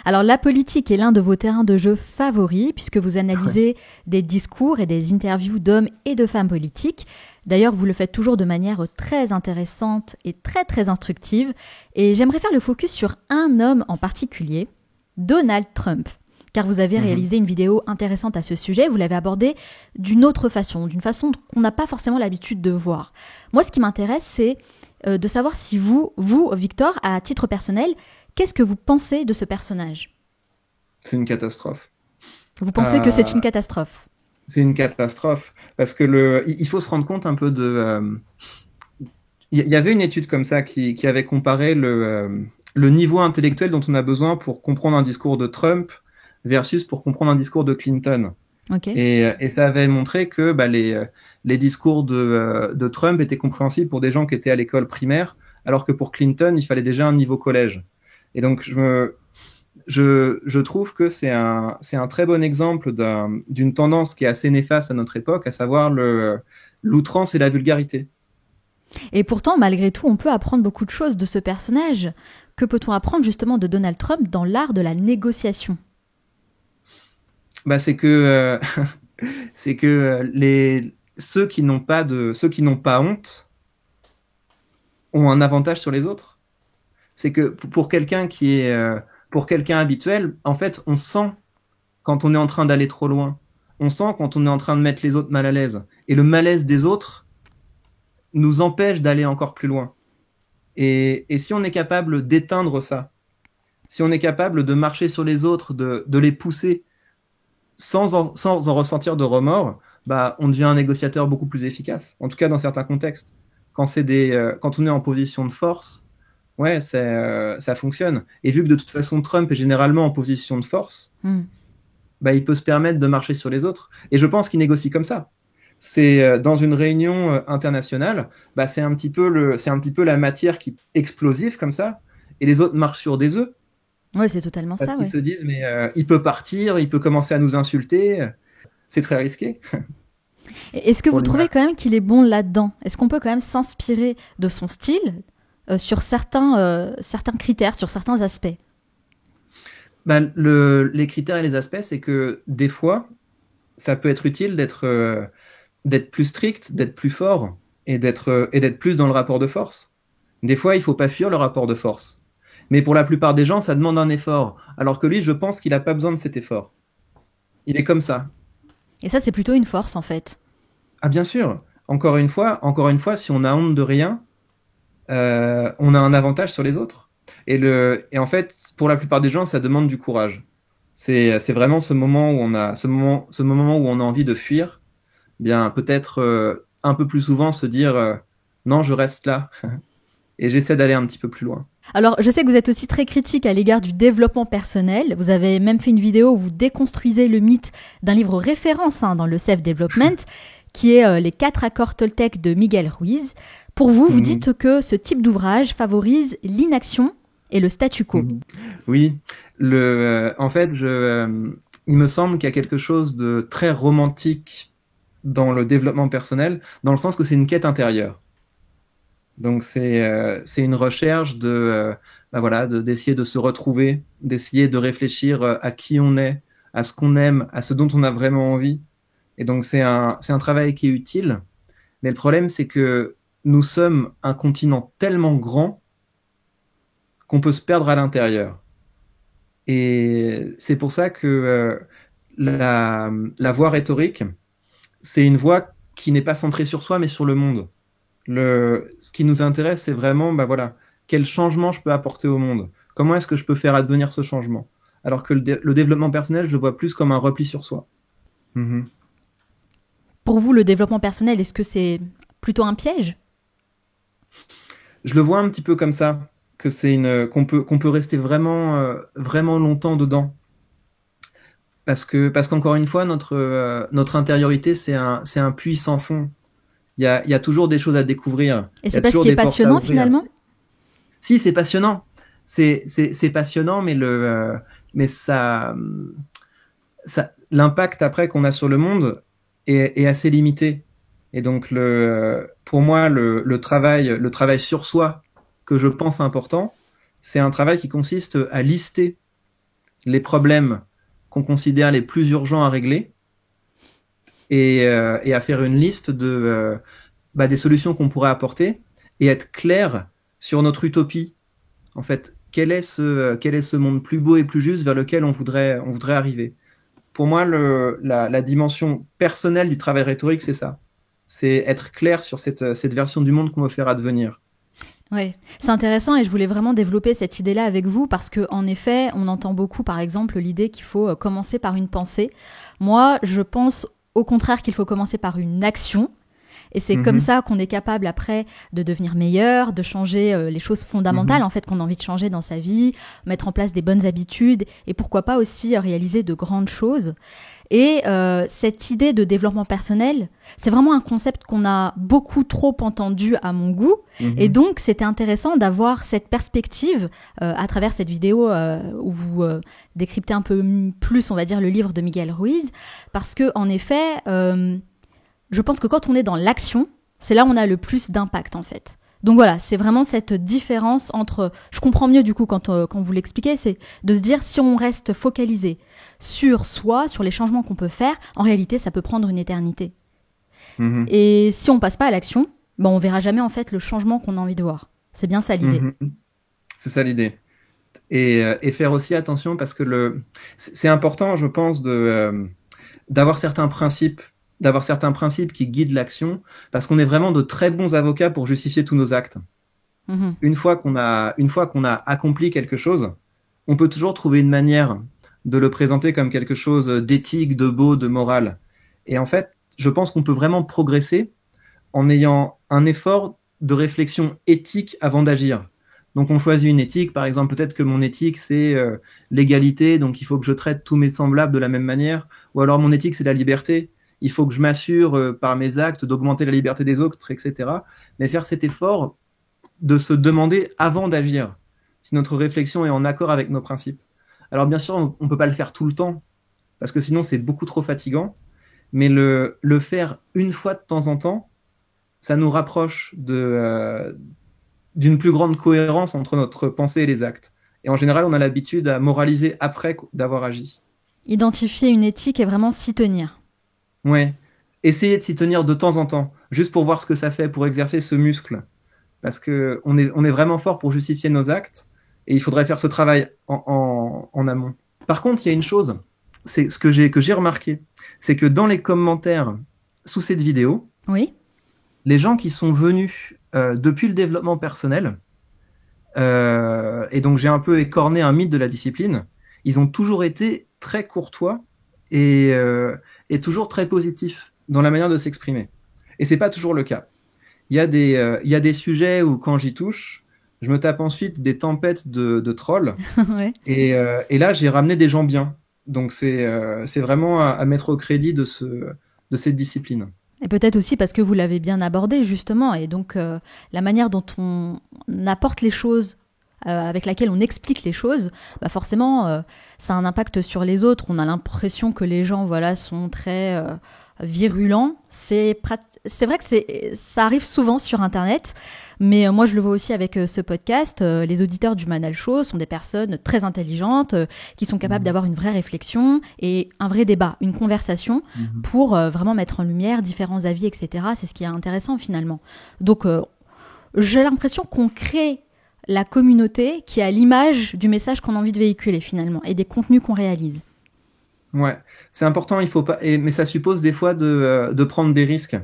Alors, la politique est l'un de vos terrains de jeu favoris puisque vous analysez des discours et des interviews d'hommes et de femmes politiques. D'ailleurs, vous le faites toujours de manière très intéressante et très, très instructive. Et j'aimerais faire le focus sur un homme en particulier, Donald Trump. Car vous avez réalisé une vidéo intéressante à ce sujet, vous l'avez abordé d'une autre façon, d'une façon qu'on n'a pas forcément l'habitude de voir. Moi, ce qui m'intéresse, c'est de savoir si vous, Victor, à titre personnel, qu'est-ce que vous pensez de ce personnage ? C'est une catastrophe. Vous pensez que c'est une catastrophe ? C'est une catastrophe, parce que il faut se rendre compte un peu de... Il y avait une étude comme ça qui avait comparé le niveau intellectuel dont on a besoin pour comprendre un discours de Trump versus pour comprendre un discours de Clinton. Okay. Et ça avait montré que les discours de Trump étaient compréhensibles pour des gens qui étaient à l'école primaire, alors que pour Clinton, il fallait déjà un niveau collège. Et donc, je trouve que c'est un très bon exemple d'une tendance qui est assez néfaste à notre époque, à savoir l'outrance et la vulgarité. Et pourtant, malgré tout, on peut apprendre beaucoup de choses de ce personnage. Que peut-on apprendre justement de Donald Trump dans l'art de la négociation ? C'est que ceux qui n'ont pas honte ont un avantage sur les autres. C'est que pour quelqu'un habituel, en fait, on sent quand on est en train d'aller trop loin. On sent quand on est en train de mettre les autres mal à l'aise. Et le malaise des autres nous empêche d'aller encore plus loin. Et si on est capable d'éteindre ça, si on est capable de marcher sur les autres, de les pousser sans en ressentir de remords, on devient un négociateur beaucoup plus efficace. En tout cas, dans certains contextes. Quand on est en position de force, ouais, ça fonctionne. Et vu que de toute façon, Trump est généralement en position de force, il peut se permettre de marcher sur les autres. Et je pense qu'il négocie comme ça. C'est dans une réunion internationale, c'est un petit peu la matière qui explosive comme ça, et les autres marchent sur des œufs. Ouais, c'est totalement ça. Ils se disent, mais il peut partir, il peut commencer à nous insulter. C'est très risqué. Est-ce que vous trouvez quand même qu'il est bon là-dedans ? Est-ce qu'on peut quand même s'inspirer de son style sur certains critères, sur certains aspects ? Les critères et les aspects, c'est que des fois, ça peut être utile d'être plus strict, d'être plus fort et d'être plus dans le rapport de force. Des fois, il ne faut pas fuir le rapport de force. Mais pour la plupart des gens, ça demande un effort. Alors que lui, je pense qu'il n'a pas besoin de cet effort. Il est comme ça. Et ça, c'est plutôt une force, en fait. Ah, bien sûr. Encore une fois, si on a honte de rien, on a un avantage sur les autres. Et en fait, pour la plupart des gens, ça demande du courage. C'est vraiment ce moment où on a envie de fuir. Bien, peut-être un peu plus souvent se dire non, je reste là. et j'essaie d'aller un petit peu plus loin. Alors, je sais que vous êtes aussi très critique à l'égard du développement personnel. Vous avez même fait une vidéo où vous déconstruisez le mythe d'un livre référence dans le self-development, qui est Les 4 accords Toltec de Miguel Ruiz. Pour vous, vous dites que ce type d'ouvrage favorise l'inaction et le statu quo. Oui, en fait, il me semble qu'il y a quelque chose de très romantique dans le développement personnel, dans le sens que c'est une quête intérieure. Donc c'est une recherche d'essayer de se retrouver, d'essayer de réfléchir à qui on est, à ce qu'on aime, à ce dont on a vraiment envie. Et donc c'est un travail qui est utile. Mais le problème, c'est que nous sommes un continent tellement grand qu'on peut se perdre à l'intérieur. Et c'est pour ça que la voie rhétorique, c'est une voie qui n'est pas centrée sur soi, mais sur le monde. Ce qui nous intéresse, c'est vraiment, quel changement je peux apporter au monde? Comment est-ce que je peux faire advenir ce changement? Alors que le développement personnel, je le vois plus comme un repli sur soi. Pour vous, le développement personnel, est-ce que c'est plutôt un piège? Je le vois un petit peu comme ça, que qu'on peut rester vraiment, vraiment longtemps dedans. Parce qu'encore une fois, notre intériorité, c'est un puits sans fond. Il y a toujours des choses à découvrir. Et c'est pas ce qui est passionnant finalement? Si, c'est passionnant. C'est passionnant, mais l'impact après qu'on a sur le monde est assez limité. Et donc, pour moi, le travail sur soi que je pense important, c'est un travail qui consiste à lister les problèmes qu'on considère les plus urgents à régler et à faire une liste des solutions qu'on pourrait apporter et être clair sur notre utopie. En fait, quel est ce monde plus beau et plus juste vers lequel on voudrait arriver? Pour moi, la dimension personnelle du travail rhétorique, c'est ça. C'est être clair sur cette version du monde qu'on veut faire advenir. Ouais, c'est intéressant et je voulais vraiment développer cette idée-là avec vous parce que en effet, on entend beaucoup, par exemple, l'idée qu'il faut commencer par une pensée. Moi, je pense au contraire qu'il faut commencer par une action. Et c'est comme ça qu'on est capable après de devenir meilleur, de changer les choses fondamentales en fait qu'on a envie de changer dans sa vie, mettre en place des bonnes habitudes et pourquoi pas aussi réaliser de grandes choses. Et cette idée de développement personnel, c'est vraiment un concept qu'on a beaucoup trop entendu à mon goût. Et donc, c'était intéressant d'avoir cette perspective à travers cette vidéo où vous décryptez un peu plus, on va dire, le livre de Miguel Ruiz. Parce que, en effet, je pense que quand on est dans l'action, c'est là où on a le plus d'impact, en fait. Donc voilà, c'est vraiment cette différence entre... Je comprends mieux du coup quand vous l'expliquez, c'est de se dire si on reste focalisé sur soi, sur les changements qu'on peut faire, en réalité ça peut prendre une éternité. Et si on passe pas à l'action, on verra jamais en fait le changement qu'on a envie de voir. C'est bien ça l'idée. C'est ça l'idée. Et faire aussi attention parce que c'est important, je pense, d'avoir certains principes qui guident l'action, parce qu'on est vraiment de très bons avocats pour justifier tous nos actes. Une fois qu'on a accompli quelque chose, on peut toujours trouver une manière de le présenter comme quelque chose d'éthique, de beau, de moral. Et en fait, je pense qu'on peut vraiment progresser en ayant un effort de réflexion éthique avant d'agir. Donc on choisit une éthique, par exemple, peut-être que mon éthique c'est l'égalité, donc il faut que je traite tous mes semblables de la même manière, ou alors mon éthique c'est la liberté. Il faut que je m'assure par mes actes d'augmenter la liberté des autres, etc. Mais faire cet effort de se demander avant d'agir si notre réflexion est en accord avec nos principes. Alors bien sûr, on ne peut pas le faire tout le temps, parce que sinon c'est beaucoup trop fatigant, mais le faire une fois de temps en temps, ça nous rapproche d'une plus grande cohérence entre notre pensée et les actes. Et en général, on a l'habitude à moraliser après d'avoir agi. Identifier une éthique et vraiment s'y tenir. Ouais, essayer de s'y tenir de temps en temps, juste pour voir ce que ça fait, pour exercer ce muscle. Parce que on est vraiment fort pour justifier nos actes, et il faudrait faire ce travail en amont. Par contre, il y a une chose, c'est ce que j'ai remarqué, c'est que dans les commentaires sous cette vidéo, oui, les gens qui sont venus depuis le développement personnel, et donc j'ai un peu écorné un mythe de la discipline, ils ont toujours été très courtois et toujours très positif dans la manière de s'exprimer. Et c'est pas toujours le cas. Il y a des sujets où quand j'y touche, Je me tape ensuite des tempêtes de trolls. Ouais. Et là, j'ai ramené des gens bien. Donc, c'est vraiment à mettre au crédit de cette discipline. Et peut-être aussi parce que vous l'avez bien abordé, justement. Et donc, la manière dont on apporte les choses, avec laquelle on explique les choses, bah forcément, ça a un impact sur les autres. On a l'impression que les gens, voilà, sont très virulents. C'est vrai que ça arrive souvent sur Internet. Mais moi, je le vois aussi avec ce podcast. Les auditeurs du Manal Show sont des personnes très intelligentes, qui sont capables d'avoir une vraie réflexion et un vrai débat, une conversation pour vraiment mettre en lumière différents avis, etc. C'est ce qui est intéressant finalement. Donc, j'ai l'impression qu'on crée la communauté qui a l'image du message qu'on a envie de véhiculer finalement et des contenus qu'on réalise. Ouais, c'est important, il faut pas, mais ça suppose des fois de prendre des risques.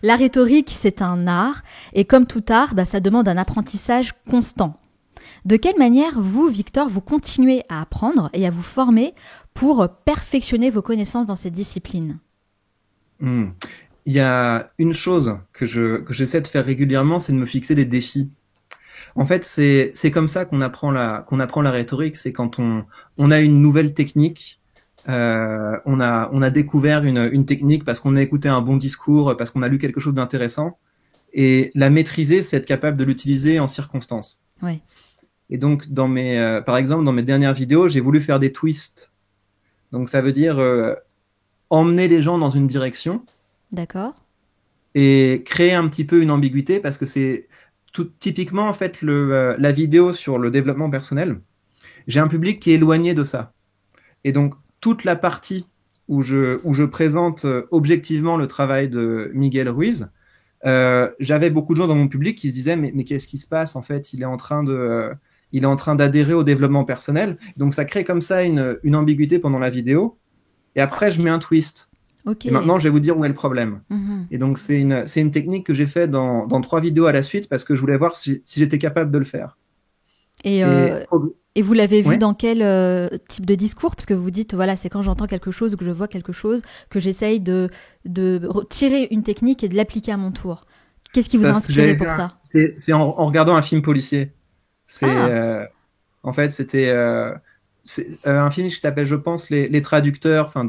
La rhétorique, c'est un art, et comme tout art, bah, ça demande un apprentissage constant. De quelle manière, vous, Victor, vous continuez à apprendre et à vous former pour perfectionner vos connaissances dans cette discipline ? Il y a une chose que j'essaie de faire régulièrement, c'est de me fixer des défis. En fait, c'est comme ça qu'on apprend la rhétorique, c'est quand on a une nouvelle technique. On a découvert une technique parce qu'on a écouté un bon discours, parce qu'on a lu quelque chose d'intéressant. Et la maîtriser, c'est être capable de l'utiliser en circonstance. Ouais. Et donc, par exemple, dans mes dernières vidéos, j'ai voulu faire des twists. Donc, ça veut dire emmener les gens dans une direction. D'accord. Et créer un petit peu une ambiguïté parce que c'est typiquement, en fait, la vidéo sur le développement personnel. J'ai un public qui est éloigné de ça. Et donc, toute la partie où je présente objectivement le travail de Miguel Ruiz, j'avais beaucoup de gens dans mon public qui se disaient mais qu'est-ce qui se passe en fait, il est en train d'adhérer au développement personnel. Donc ça crée comme ça une ambiguïté pendant la vidéo. Et après je mets un twist. Okay. Et maintenant je vais vous dire où est le problème. Et donc c'est une technique que j'ai fait dans 3 vidéos à la suite parce que je voulais voir si j'étais capable de le faire. Et vous l'avez vu dans quel type de discours ? Parce que vous dites, voilà, c'est quand j'entends quelque chose ou que je vois quelque chose que j'essaye de tirer une technique et de l'appliquer à mon tour. Qu'est-ce qui vous a inspiré pour ça ? C'est en regardant un film policier. En fait, c'était un film qui s'appelle, je pense, Les Traducteurs, enfin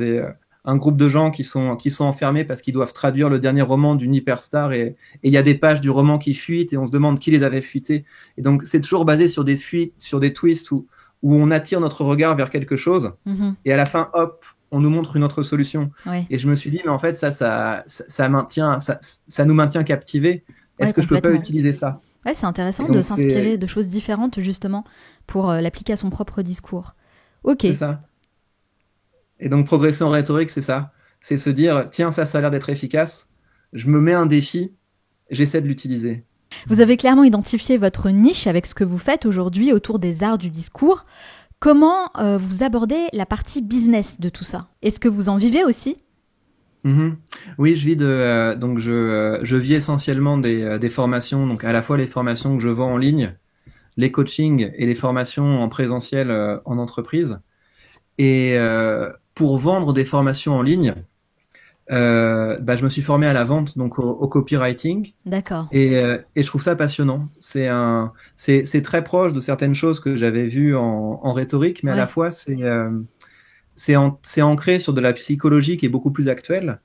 un groupe de gens qui sont enfermés parce qu'ils doivent traduire le dernier roman d'une hyperstar et il y a des pages du roman qui fuitent et on se demande qui les avait fuitées. Et donc, c'est toujours basé sur des fuites, sur des twists où on attire notre regard vers quelque chose et à la fin, hop, on nous montre une autre solution. Ouais. Et je me suis dit, mais en fait, ça nous maintient captivés. Est-ce que je peux pas utiliser ça ? Ouais, c'est intéressant de s'inspirer de choses différentes justement pour l'appliquer à son propre discours. Ok. C'est ça. Et donc, progresser en rhétorique, c'est ça. C'est se dire, tiens, ça a l'air d'être efficace. Je me mets un défi, j'essaie de l'utiliser. Vous avez clairement identifié votre niche avec ce que vous faites aujourd'hui autour des arts du discours. Comment vous abordez la partie business de tout ça ? Est-ce que vous en vivez aussi ? Oui, je vis donc je vis essentiellement des formations, donc à la fois les formations que je vends en ligne, les coachings et les formations en présentiel en entreprise. Et pour vendre des formations en ligne, je me suis formé à la vente, donc au copywriting. D'accord. Et je trouve ça passionnant. C'est très proche de certaines choses que j'avais vues en rhétorique, mais à la fois c'est ancré sur de la psychologie qui est beaucoup plus actuelle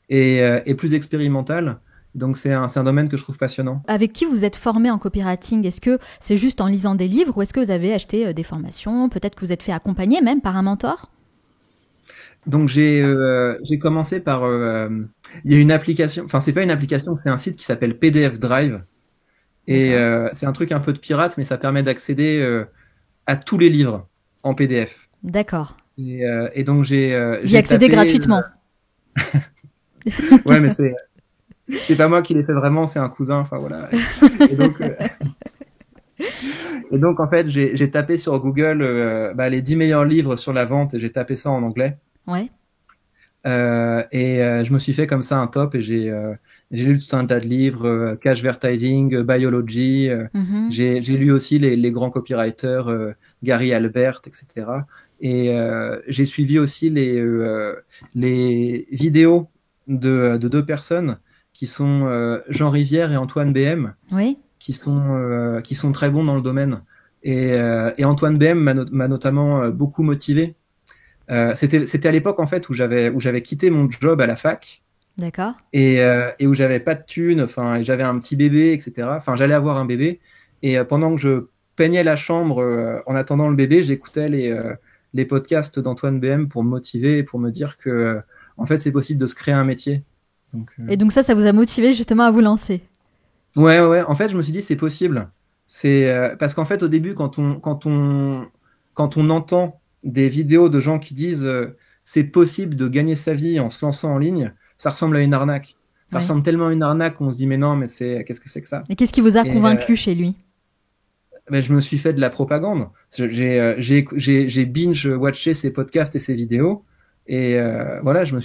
et plus expérimentale. Donc c'est un domaine que je trouve passionnant. Avec qui vous êtes formé en copywriting ? Est-ce que c'est juste en lisant des livres ou est-ce que vous avez acheté des formations ? Peut-être que vous êtes fait accompagner même par un mentor ? Donc j'ai commencé par il y a une application, enfin c'est pas une application, c'est un site qui s'appelle PDF Drive et c'est un truc un peu de pirate, mais ça permet d'accéder à tous les livres en PDF. D'accord. Et donc j'ai accédé gratuitement. Ouais, mais c'est pas moi qui l'ai fait vraiment, c'est un cousin, enfin voilà. Et donc en fait j'ai tapé sur Google les 10 meilleurs livres sur la vente et j'ai tapé ça en anglais. Ouais. Je me suis fait comme ça un top et j'ai lu tout un tas de livres, Cashvertising, Biology. J'ai lu aussi les grands copywriters, Gary Albert, etc. Et j'ai suivi aussi les vidéos de 2 personnes qui sont Jean Rivière et Antoine BM, oui. qui sont très bons dans le domaine. Et Antoine BM m'a notamment beaucoup motivé. C'était à l'époque en fait où j'avais quitté mon job à la fac. D'accord. Et où j'avais pas de thunes, enfin, j'avais un petit bébé, etc. Enfin, j'allais avoir un bébé. Et pendant que je peignais la chambre en attendant le bébé, j'écoutais les podcasts d'Antoine BM pour me motiver et pour me dire que, en fait, c'est possible de se créer un métier. Et donc ça vous a motivé justement à vous lancer? Ouais. En fait, je me suis dit, c'est possible. C'est parce qu'en fait, au début, quand on entend des vidéos de gens qui disent c'est possible de gagner sa vie en se lançant en ligne, ça ressemble à une arnaque. Ça Ouais. ressemble tellement à une arnaque qu'on se dit mais non, mais qu'est-ce que c'est que ça? Et qu'est-ce qui vous a Et convaincu chez lui? ben, je me suis fait de la propagande. J'ai binge-watché ses podcasts et ses vidéos. Et voilà, je me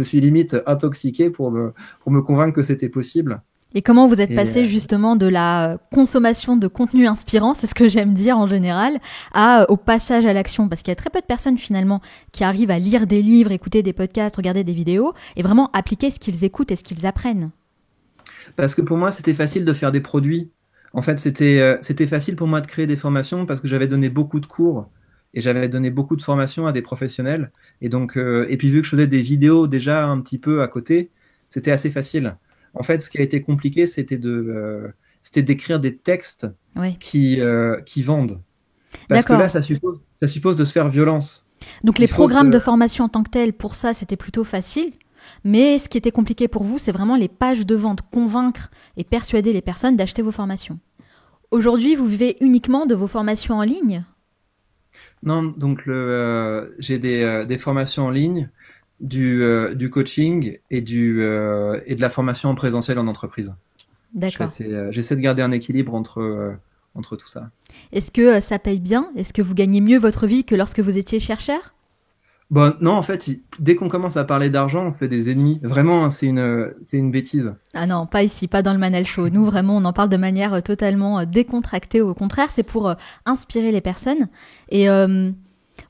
suis limite intoxiqué pour me convaincre que c'était possible. Et comment vous êtes Et passé justement de la consommation de contenu inspirant, c'est ce que j'aime dire en général, au passage à l'action? Parce qu'il y a très peu de personnes finalement qui arrivent à lire des livres, écouter des podcasts, regarder des vidéos et vraiment appliquer ce qu'ils écoutent et ce qu'ils apprennent. parce que pour moi, c'était facile de faire des produits. En fait, c'était facile pour moi de créer des formations parce que j'avais donné beaucoup de cours et j'avais donné beaucoup de formations à des professionnels. Et donc, et puis vu que je faisais des vidéos déjà un petit peu à côté, c'était assez facile. En fait, ce qui a été compliqué, c'était d'écrire des textes Oui. qui vendent. Parce que D'accord. là, ça suppose de se faire violence. Donc Il les faut programmes se- de formation en tant que tels, pour ça, c'était plutôt facile. Mais ce qui était compliqué pour vous, c'est vraiment les pages de vente, convaincre et persuader les personnes d'acheter vos formations. Aujourd'hui, vous vivez uniquement de vos formations en ligne? Non, donc j'ai des formations en ligne, du coaching et et de la formation en présentiel en entreprise. D'accord. J'essaie de garder un équilibre entre tout ça. Est-ce que ça paye bien? Est-ce que vous gagnez mieux votre vie que lorsque vous étiez chercheur? Bon, non, en fait, dès qu'on commence à parler d'argent, on se fait des ennemis. Vraiment, hein, c'est une bêtise. Ah non, pas ici, pas dans le Manal Show. Nous, vraiment, on en parle de manière totalement décontractée. Au contraire, c'est pour inspirer les personnes et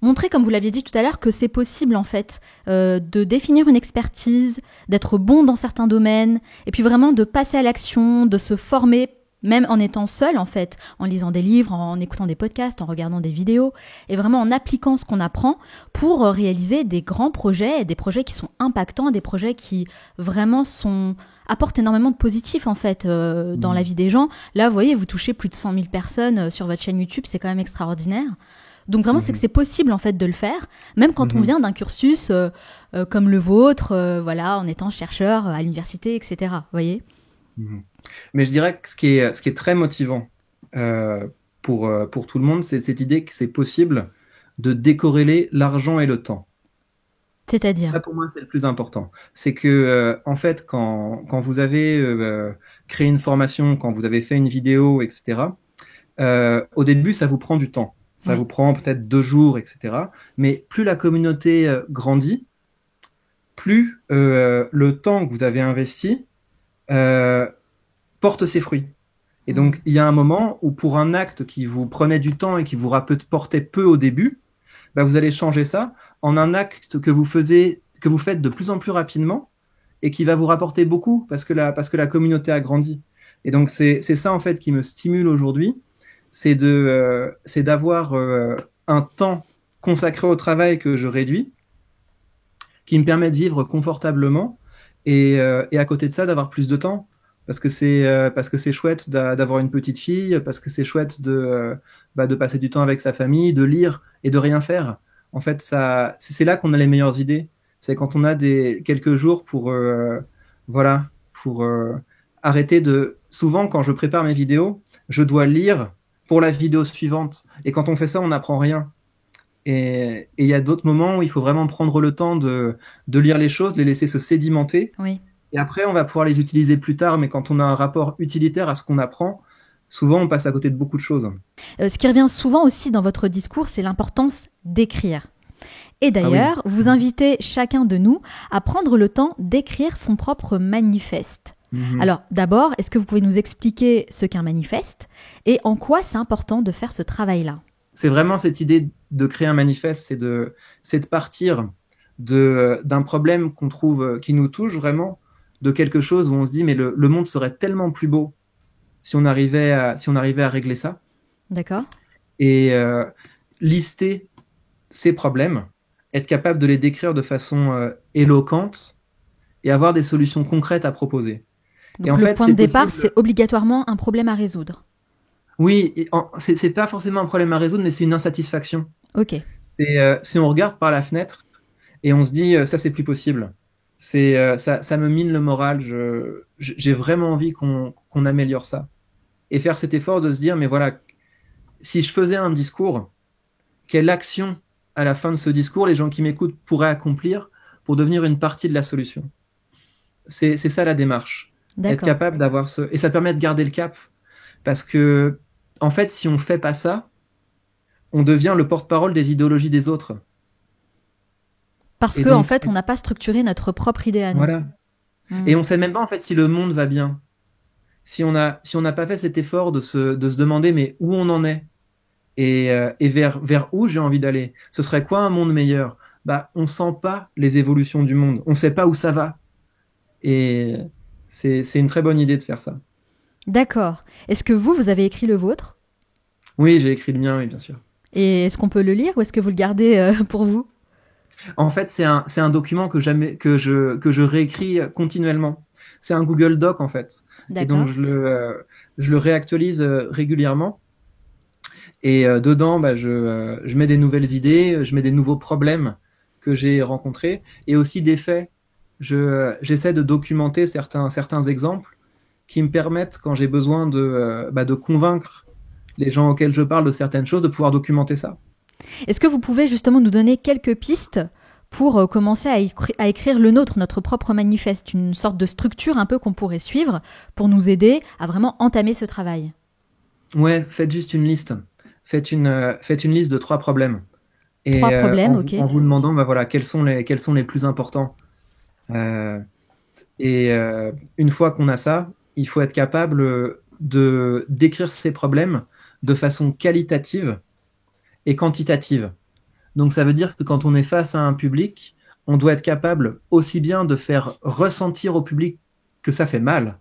montrer, comme vous l'aviez dit tout à l'heure, que c'est possible, en fait, de définir une expertise, d'être bon dans certains domaines, et puis vraiment de passer à l'action, de se former, même en étant seul, en fait, en lisant des livres, en écoutant des podcasts, en regardant des vidéos, et vraiment en appliquant ce qu'on apprend pour réaliser des grands projets, des projets qui sont impactants, des projets qui vraiment apportent énormément de positif, en fait, dans la vie des gens. Là, vous voyez, vous touchez plus de 100 000 personnes sur votre chaîne YouTube, c'est quand même extraordinaire. Donc vraiment, c'est que c'est possible, en fait, de le faire, même quand on vient d'un cursus comme le vôtre, voilà, en étant chercheur à l'université, etc. Vous voyez? Mais je dirais que ce qui est très motivant pour tout le monde, c'est cette idée que c'est possible de décorréler l'argent et le temps. C'est-à-dire? Ça, pour moi, c'est le plus important. C'est que, en fait, quand vous avez créé une formation, quand vous avez fait une vidéo, etc., au début, ça vous prend du temps. Ça Ouais. vous prend peut-être 2 jours, etc. Mais plus la communauté grandit, plus le temps que vous avez investi euh, porte ses fruits. Et donc, il y a un moment où pour un acte qui vous prenait du temps et qui vous rapportait peu au début, bah, vous allez changer ça en un acte que vous faites de plus en plus rapidement et qui va vous rapporter beaucoup parce que la communauté a grandi. Et donc, c'est ça, en fait, qui me stimule aujourd'hui, c'est d'avoir un temps consacré au travail que je réduis, qui me permet de vivre confortablement et à côté de ça, d'avoir plus de temps. Parce que c'est chouette d'avoir une petite fille, parce que c'est chouette de passer du temps avec sa famille, de lire et de rien faire. En fait, c'est là qu'on a les meilleures idées. C'est quand on a quelques jours voilà, pour arrêter de. Souvent, quand je prépare mes vidéos, je dois lire pour la vidéo suivante. Et quand on fait ça, on n'apprend rien. Et il y a d'autres moments où il faut vraiment prendre le temps de lire les choses, les laisser se sédimenter. Oui. Et après, on va pouvoir les utiliser plus tard, mais quand on a un rapport utilitaire à ce qu'on apprend, souvent on passe à côté de beaucoup de choses. Ce qui revient souvent aussi dans votre discours, c'est l'importance d'écrire. Et d'ailleurs, vous invitez chacun de nous à prendre le temps d'écrire son propre manifeste. Alors, d'abord, est-ce que vous pouvez nous expliquer ce qu'est un manifeste et en quoi c'est important de faire ce travail-là? C'est vraiment cette idée de créer un manifeste, c'est de partir d'un problème qu'on trouve, qui nous touche vraiment, de quelque chose où on se dit, mais le monde serait tellement plus beau si on arrivait à régler ça. D'accord. Et lister ces problèmes, être capable de les décrire de façon éloquente et avoir des solutions concrètes à proposer. Donc et en le fait, point de départ, c'est obligatoirement un problème à résoudre. Oui, c'est pas forcément un problème à résoudre, mais c'est une insatisfaction. Ok. Si on regarde par la fenêtre et on se dit ça c'est plus possible, ça me mine le moral. J'ai vraiment envie qu'on améliore ça et faire cet effort de se dire mais voilà, si je faisais un discours, quelle action à la fin de ce discours les gens qui m'écoutent pourraient accomplir pour devenir une partie de la solution. C'est ça la démarche. D'accord. Être capable d'avoir et ça permet de garder le cap parce que en fait si on fait pas ça, on devient le porte-parole des idéologies des autres. Parce qu'en fait, on n'a pas structuré notre propre idée à nous. Voilà. Et on ne sait même pas en fait si le monde va bien. Si on n'a pas fait cet effort de se demander mais où on en est et vers où j'ai envie d'aller. Ce serait quoi un monde meilleur ? On ne sent pas les évolutions du monde. On ne sait pas où ça va. Et c'est une très bonne idée de faire ça. D'accord. Est-ce que vous avez écrit le vôtre ? Oui, j'ai écrit le mien, oui, bien sûr. Et est-ce qu'on peut le lire ou est-ce que vous le gardez pour vous ? En fait, c'est un document que je réécris continuellement. C'est un Google Doc, en fait. D'accord. Et donc, je le réactualise régulièrement. Et dedans, je mets des nouvelles idées, je mets des nouveaux problèmes que j'ai rencontrés et aussi des faits. J'essaie de documenter certains exemples qui me permettent, quand j'ai besoin de convaincre les gens auxquels je parle de certaines choses, de pouvoir documenter ça. Est-ce que vous pouvez justement nous donner quelques pistes pour commencer à écrire le nôtre, notre propre manifeste, une sorte de structure un peu qu'on pourrait suivre pour nous aider à vraiment entamer ce travail ? Ouais, faites juste une liste. Faites une liste de 3 problèmes. Et 3 problèmes, ok. En vous demandant voilà, quels sont les plus importants. Une fois qu'on a ça, il faut être capable de décrire ces problèmes de façon qualitative et quantitative. Donc ça veut dire que quand on est face à un public, on doit être capable aussi bien de faire ressentir au public que ça fait mal.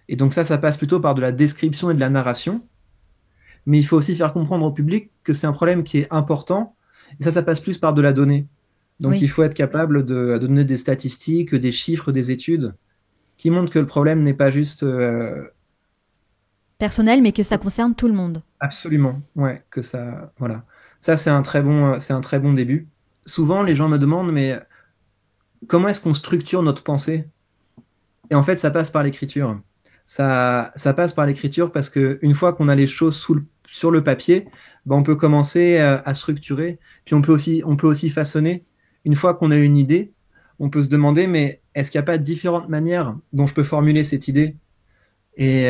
Et donc ça passe plutôt par de la description et de la narration. Mais il faut aussi faire comprendre au public que c'est un problème qui est important. Et ça passe plus par de la donnée. Donc il faut être capable de donner des statistiques, des chiffres, des études qui montrent que le problème n'est pas juste personnel, mais que ça concerne tout le monde. Absolument, ouais, que ça, voilà. Ça c'est un très bon début. Souvent les gens me demandent mais comment est-ce qu'on structure notre pensée ? Et en fait ça passe par l'écriture. Ça passe par l'écriture parce que une fois qu'on a les choses sur le papier, on peut commencer à structurer. Puis on peut aussi façonner. Une fois qu'on a une idée, on peut se demander mais est-ce qu'il n'y a pas différentes manières dont je peux formuler cette idée ? Et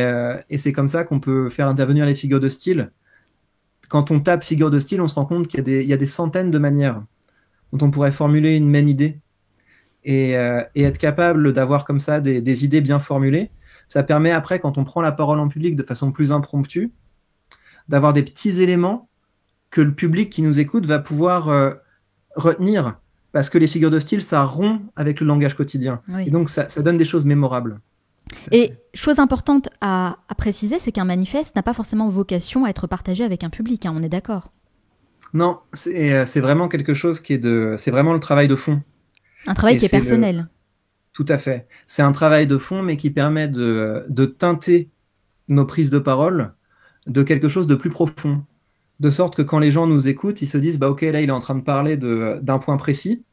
c'est comme ça qu'on peut faire intervenir les figures de style. Quand on tape figure de style, on se rend compte qu'il y a des centaines de manières dont on pourrait formuler une même idée. Et être capable d'avoir comme ça des idées bien formulées, ça permet après, quand on prend la parole en public de façon plus impromptue, d'avoir des petits éléments que le public qui nous écoute va pouvoir retenir. Parce que les figures de style, ça rompt avec le langage quotidien. Oui. Et donc, ça donne des choses mémorables. Et chose importante à préciser, c'est qu'un manifeste n'a pas forcément vocation à être partagé avec un public, hein, on est d'accord ? Non, c'est vraiment quelque chose c'est vraiment le travail de fond. Un travail qui est personnel. Tout à fait. C'est un travail de fond, mais qui permet de teinter nos prises de parole de quelque chose de plus profond. De sorte que quand les gens nous écoutent, ils se disent ok, là, il est en train de parler d'un point précis,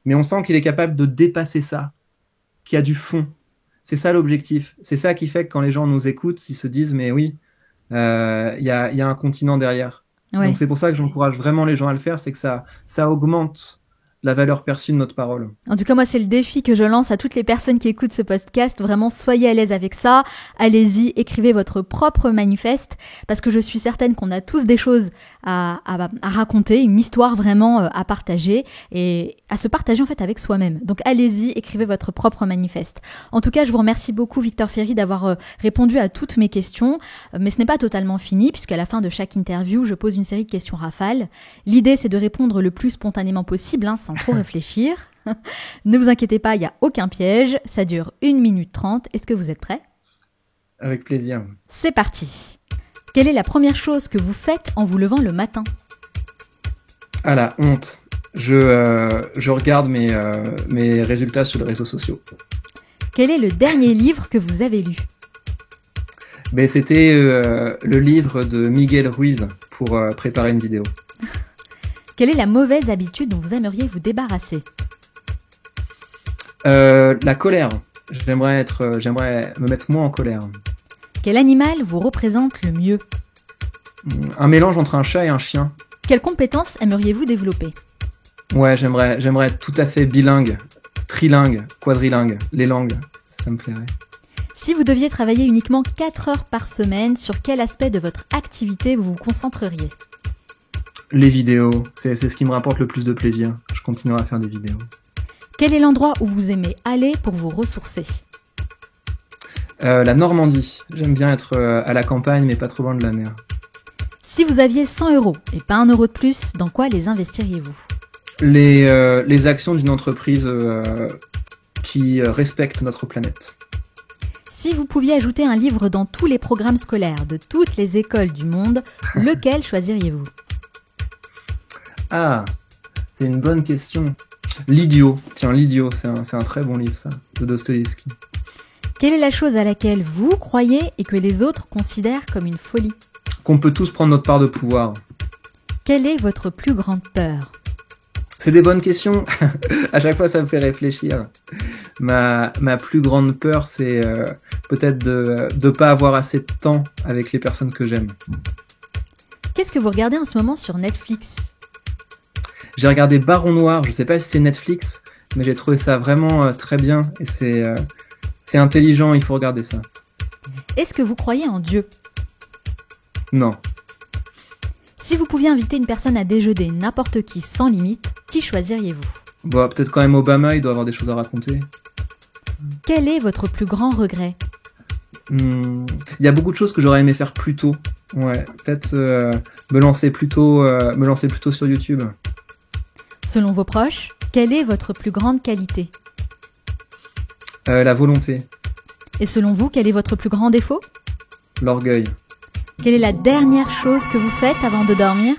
mais on sent qu'il est capable de dépasser ça, qu'il y a du fond. C'est ça l'objectif. C'est ça qui fait que quand les gens nous écoutent, ils se disent mais oui, il y a un continent derrière. Ouais. Donc c'est pour ça que j'encourage vraiment les gens à le faire, c'est que ça augmente la valeur perçue de notre parole. En tout cas, moi, c'est le défi que je lance à toutes les personnes qui écoutent ce podcast. Vraiment, soyez à l'aise avec ça. Allez-y, écrivez votre propre manifeste parce que je suis certaine qu'on a tous des choses à raconter, une histoire vraiment à partager et à se partager en fait avec soi-même. Donc, allez-y, écrivez votre propre manifeste. En tout cas, je vous remercie beaucoup, Victor Ferry, d'avoir répondu à toutes mes questions. Mais ce n'est pas totalement fini puisqu'à la fin de chaque interview, je pose une série de questions rafales. L'idée, c'est de répondre le plus spontanément possible, sans trop réfléchir. Ne vous inquiétez pas, il n'y a aucun piège. Ça dure 1 minute 30. Est-ce que vous êtes prêts ? avec plaisir. C'est parti. Quelle est la première chose que vous faites en vous levant le matin ? Ah la honte. Je regarde mes résultats sur les réseaux sociaux. Quel est le dernier livre que vous avez lu ? Ben, c'était le livre de Miguel Ruiz pour préparer une vidéo. Quelle est la mauvaise habitude dont vous aimeriez vous débarrasser ? La colère. J'aimerais me mettre moins en colère. Quel animal vous représente le mieux ? Un mélange entre un chat et un chien. Quelles compétences aimeriez-vous développer ? Ouais, j'aimerais être tout à fait bilingue, trilingue, quadrilingue, les langues, ça me plairait. Si vous deviez travailler uniquement 4 heures par semaine, sur quel aspect de votre activité vous vous concentreriez ? Les vidéos, c'est ce qui me rapporte le plus de plaisir. Je continuerai à faire des vidéos. Quel est l'endroit où vous aimez aller pour vous ressourcer ? La Normandie. J'aime bien être à la campagne, mais pas trop loin de la mer. Si vous aviez 100 € et pas 1 euro de plus, dans quoi les investiriez-vous ? Les actions d'une entreprise qui respecte notre planète. Si vous pouviez ajouter un livre dans tous les programmes scolaires de toutes les écoles du monde, lequel choisiriez-vous ? Ah, c'est une bonne question. L'Idiot. Tiens, L'Idiot, c'est un très bon livre, ça, de Dostoïevski. Quelle est la chose à laquelle vous croyez et que les autres considèrent comme une folie ? Qu'on peut tous prendre notre part de pouvoir. Quelle est votre plus grande peur ? C'est des bonnes questions. À chaque fois, ça me fait réfléchir. Ma plus grande peur, c'est peut-être de pas avoir assez de temps avec les personnes que j'aime. Qu'est-ce que vous regardez en ce moment sur Netflix ? J'ai regardé Baron Noir, je sais pas si c'est Netflix, mais j'ai trouvé ça vraiment très bien et c'est intelligent, il faut regarder ça. Est-ce que vous croyez en Dieu ? Non. Si vous pouviez inviter une personne à déjeuner, n'importe qui, sans limite, qui choisiriez-vous ? Bon, peut-être quand même Obama, il doit avoir des choses à raconter. Quel est votre plus grand regret ? Il y a beaucoup de choses que j'aurais aimé faire plus tôt. Ouais, peut-être me lancer plus tôt sur YouTube. Selon vos proches, quelle est votre plus grande qualité ? La volonté, Et selon vous, quel est votre plus grand défaut ? l'orgueil. Quelle est la dernière chose que vous faites avant de dormir ?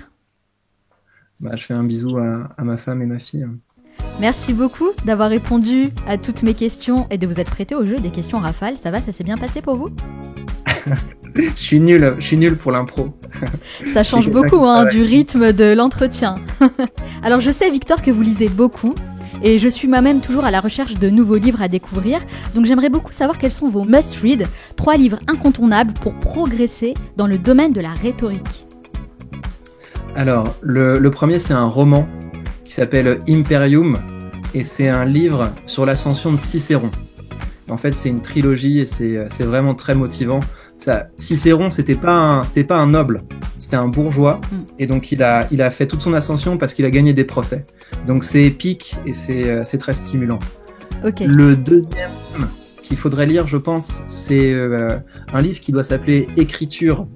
Je fais un bisou à ma femme et ma fille. Merci beaucoup d'avoir répondu à toutes mes questions et de vous être prêté au jeu des questions rafales. Ça va, ça s'est bien passé pour vous ? Je suis nul pour l'impro. Ça change beaucoup du rythme de l'entretien. Alors je sais, Victor, que vous lisez beaucoup et je suis moi-même toujours à la recherche de nouveaux livres à découvrir. Donc j'aimerais beaucoup savoir quels sont vos must-read, 3 livres incontournables pour progresser dans le domaine de la rhétorique. Alors, le premier, c'est un roman qui s'appelle Imperium et c'est un livre sur l'ascension de Cicéron. En fait, c'est une trilogie et c'est vraiment très motivant. Cicéron, c'était pas un noble, c'était un bourgeois, et donc il a fait toute son ascension parce qu'il a gagné des procès. Donc c'est épique et c'est très stimulant. Okay. Le deuxième qu'il faudrait lire, je pense, c'est un livre qui doit s'appeler Écriture,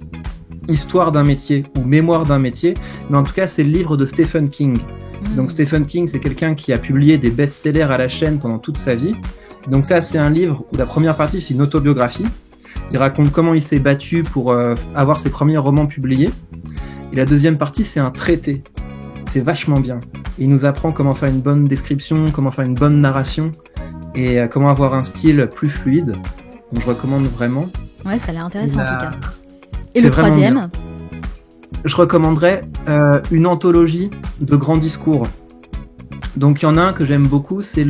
Histoire d'un métier ou Mémoire d'un métier, mais en tout cas c'est le livre de Stephen King. Donc Stephen King, c'est quelqu'un qui a publié des best-sellers à la chaîne pendant toute sa vie. Donc ça, c'est un livre où la première partie, c'est une autobiographie. Il raconte comment il s'est battu pour avoir ses premiers romans publiés. Et la deuxième partie, c'est un traité. C'est vachement bien. Et il nous apprend comment faire une bonne description, comment faire une bonne narration et comment avoir un style plus fluide. Donc je recommande vraiment. Ouais, ça a l'air intéressant en tout cas. Et le troisième ? Je recommanderais une anthologie de grands discours. Donc il y en a un que j'aime beaucoup, c'est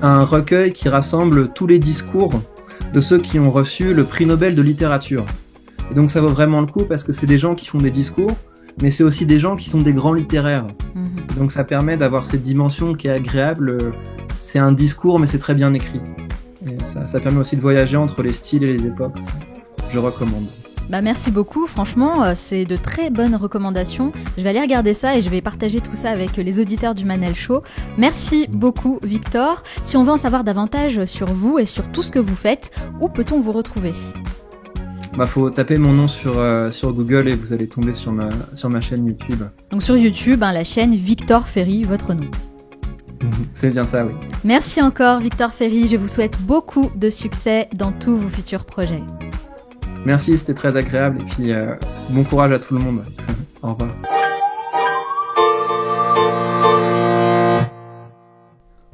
un recueil qui rassemble tous les discours de ceux qui ont reçu le prix Nobel de littérature. Et donc ça vaut vraiment le coup parce que c'est des gens qui font des discours, mais c'est aussi des gens qui sont des grands littéraires. Donc ça permet d'avoir cette dimension qui est agréable. C'est un discours, mais c'est très bien écrit. Et ça permet aussi de voyager entre les styles et les époques. Je recommande. Merci beaucoup, franchement, c'est de très bonnes recommandations. Je vais aller regarder ça et je vais partager tout ça avec les auditeurs du Manel Show. Merci beaucoup, Victor. Si on veut en savoir davantage sur vous et sur tout ce que vous faites, où peut-on vous retrouver ? Faut taper mon nom sur Google et vous allez tomber sur ma chaîne YouTube. Donc sur YouTube, la chaîne Victor Ferry, votre nom. C'est bien ça, oui. Merci encore, Victor Ferry. Je vous souhaite beaucoup de succès dans tous vos futurs projets. Merci, c'était très agréable et puis bon courage à tout le monde. Au revoir.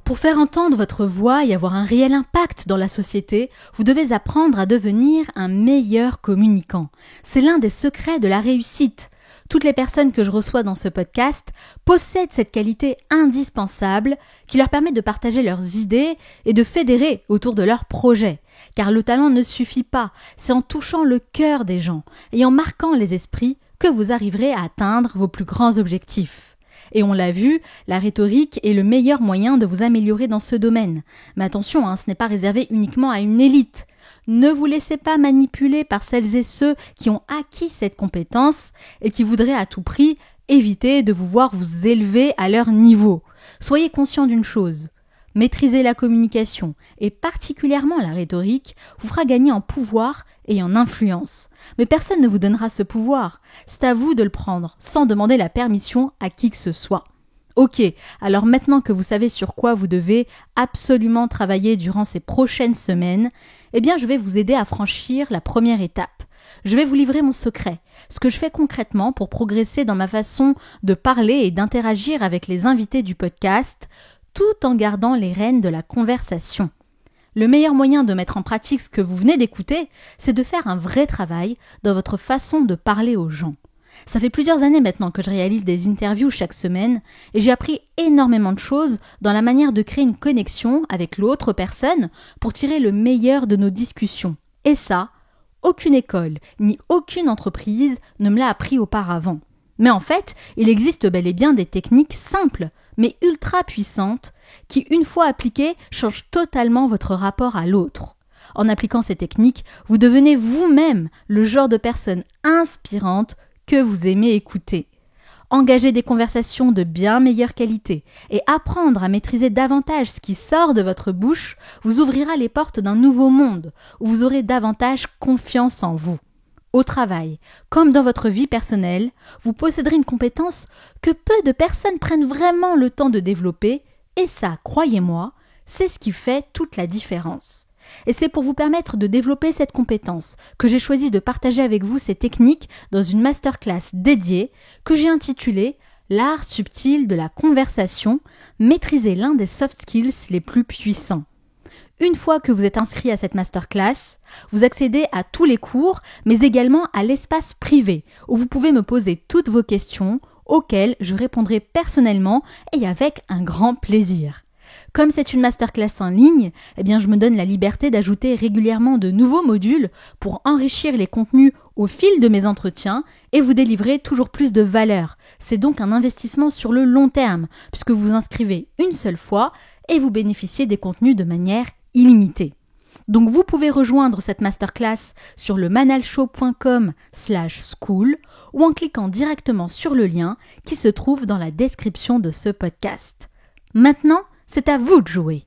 Pour faire entendre votre voix et avoir un réel impact dans la société, vous devez apprendre à devenir un meilleur communicant. C'est l'un des secrets de la réussite. Toutes les personnes que je reçois dans ce podcast possèdent cette qualité indispensable qui leur permet de partager leurs idées et de fédérer autour de leurs projets. Car le talent ne suffit pas, c'est en touchant le cœur des gens et en marquant les esprits que vous arriverez à atteindre vos plus grands objectifs. Et on l'a vu, la rhétorique est le meilleur moyen de vous améliorer dans ce domaine. Mais attention, ce n'est pas réservé uniquement à une élite. Ne vous laissez pas manipuler par celles et ceux qui ont acquis cette compétence et qui voudraient à tout prix éviter de vous voir vous élever à leur niveau. Soyez conscient d'une chose. Maîtriser la communication, et particulièrement la rhétorique, vous fera gagner en pouvoir et en influence. Mais personne ne vous donnera ce pouvoir. C'est à vous de le prendre, sans demander la permission à qui que ce soit. Ok, alors maintenant que vous savez sur quoi vous devez absolument travailler durant ces prochaines semaines, je vais vous aider à franchir la première étape. Je vais vous livrer mon secret, ce que je fais concrètement pour progresser dans ma façon de parler et d'interagir avec les invités du podcast, tout en gardant les rênes de la conversation. Le meilleur moyen de mettre en pratique ce que vous venez d'écouter, c'est de faire un vrai travail dans votre façon de parler aux gens. Ça fait plusieurs années maintenant que je réalise des interviews chaque semaine et j'ai appris énormément de choses dans la manière de créer une connexion avec l'autre personne pour tirer le meilleur de nos discussions. Et ça, aucune école ni aucune entreprise ne me l'a appris auparavant. Mais en fait, il existe bel et bien des techniques simples, mais ultra puissantes, qui, une fois appliquées, changent totalement votre rapport à l'autre. En appliquant ces techniques, vous devenez vous-même le genre de personne inspirante que vous aimez écouter. Engager des conversations de bien meilleure qualité et apprendre à maîtriser davantage ce qui sort de votre bouche vous ouvrira les portes d'un nouveau monde où vous aurez davantage confiance en vous. Au travail, comme dans votre vie personnelle, vous posséderez une compétence que peu de personnes prennent vraiment le temps de développer et ça, croyez-moi, c'est ce qui fait toute la différence. Et c'est pour vous permettre de développer cette compétence que j'ai choisi de partager avec vous ces techniques dans une masterclass dédiée que j'ai intitulée « L'art subtil de la conversation, maîtriser l'un des soft skills les plus puissants ». Une fois que vous êtes inscrit à cette masterclass, vous accédez à tous les cours, mais également à l'espace privé, où vous pouvez me poser toutes vos questions, auxquelles je répondrai personnellement et avec un grand plaisir. Comme c'est une masterclass en ligne, je me donne la liberté d'ajouter régulièrement de nouveaux modules pour enrichir les contenus au fil de mes entretiens et vous délivrer toujours plus de valeur. C'est donc un investissement sur le long terme, puisque vous vous inscrivez une seule fois et vous bénéficiez des contenus de manière illimitée. Donc vous pouvez rejoindre cette masterclass sur le manalshow.com/school ou en cliquant directement sur le lien qui se trouve dans la description de ce podcast. Maintenant, c'est à vous de jouer.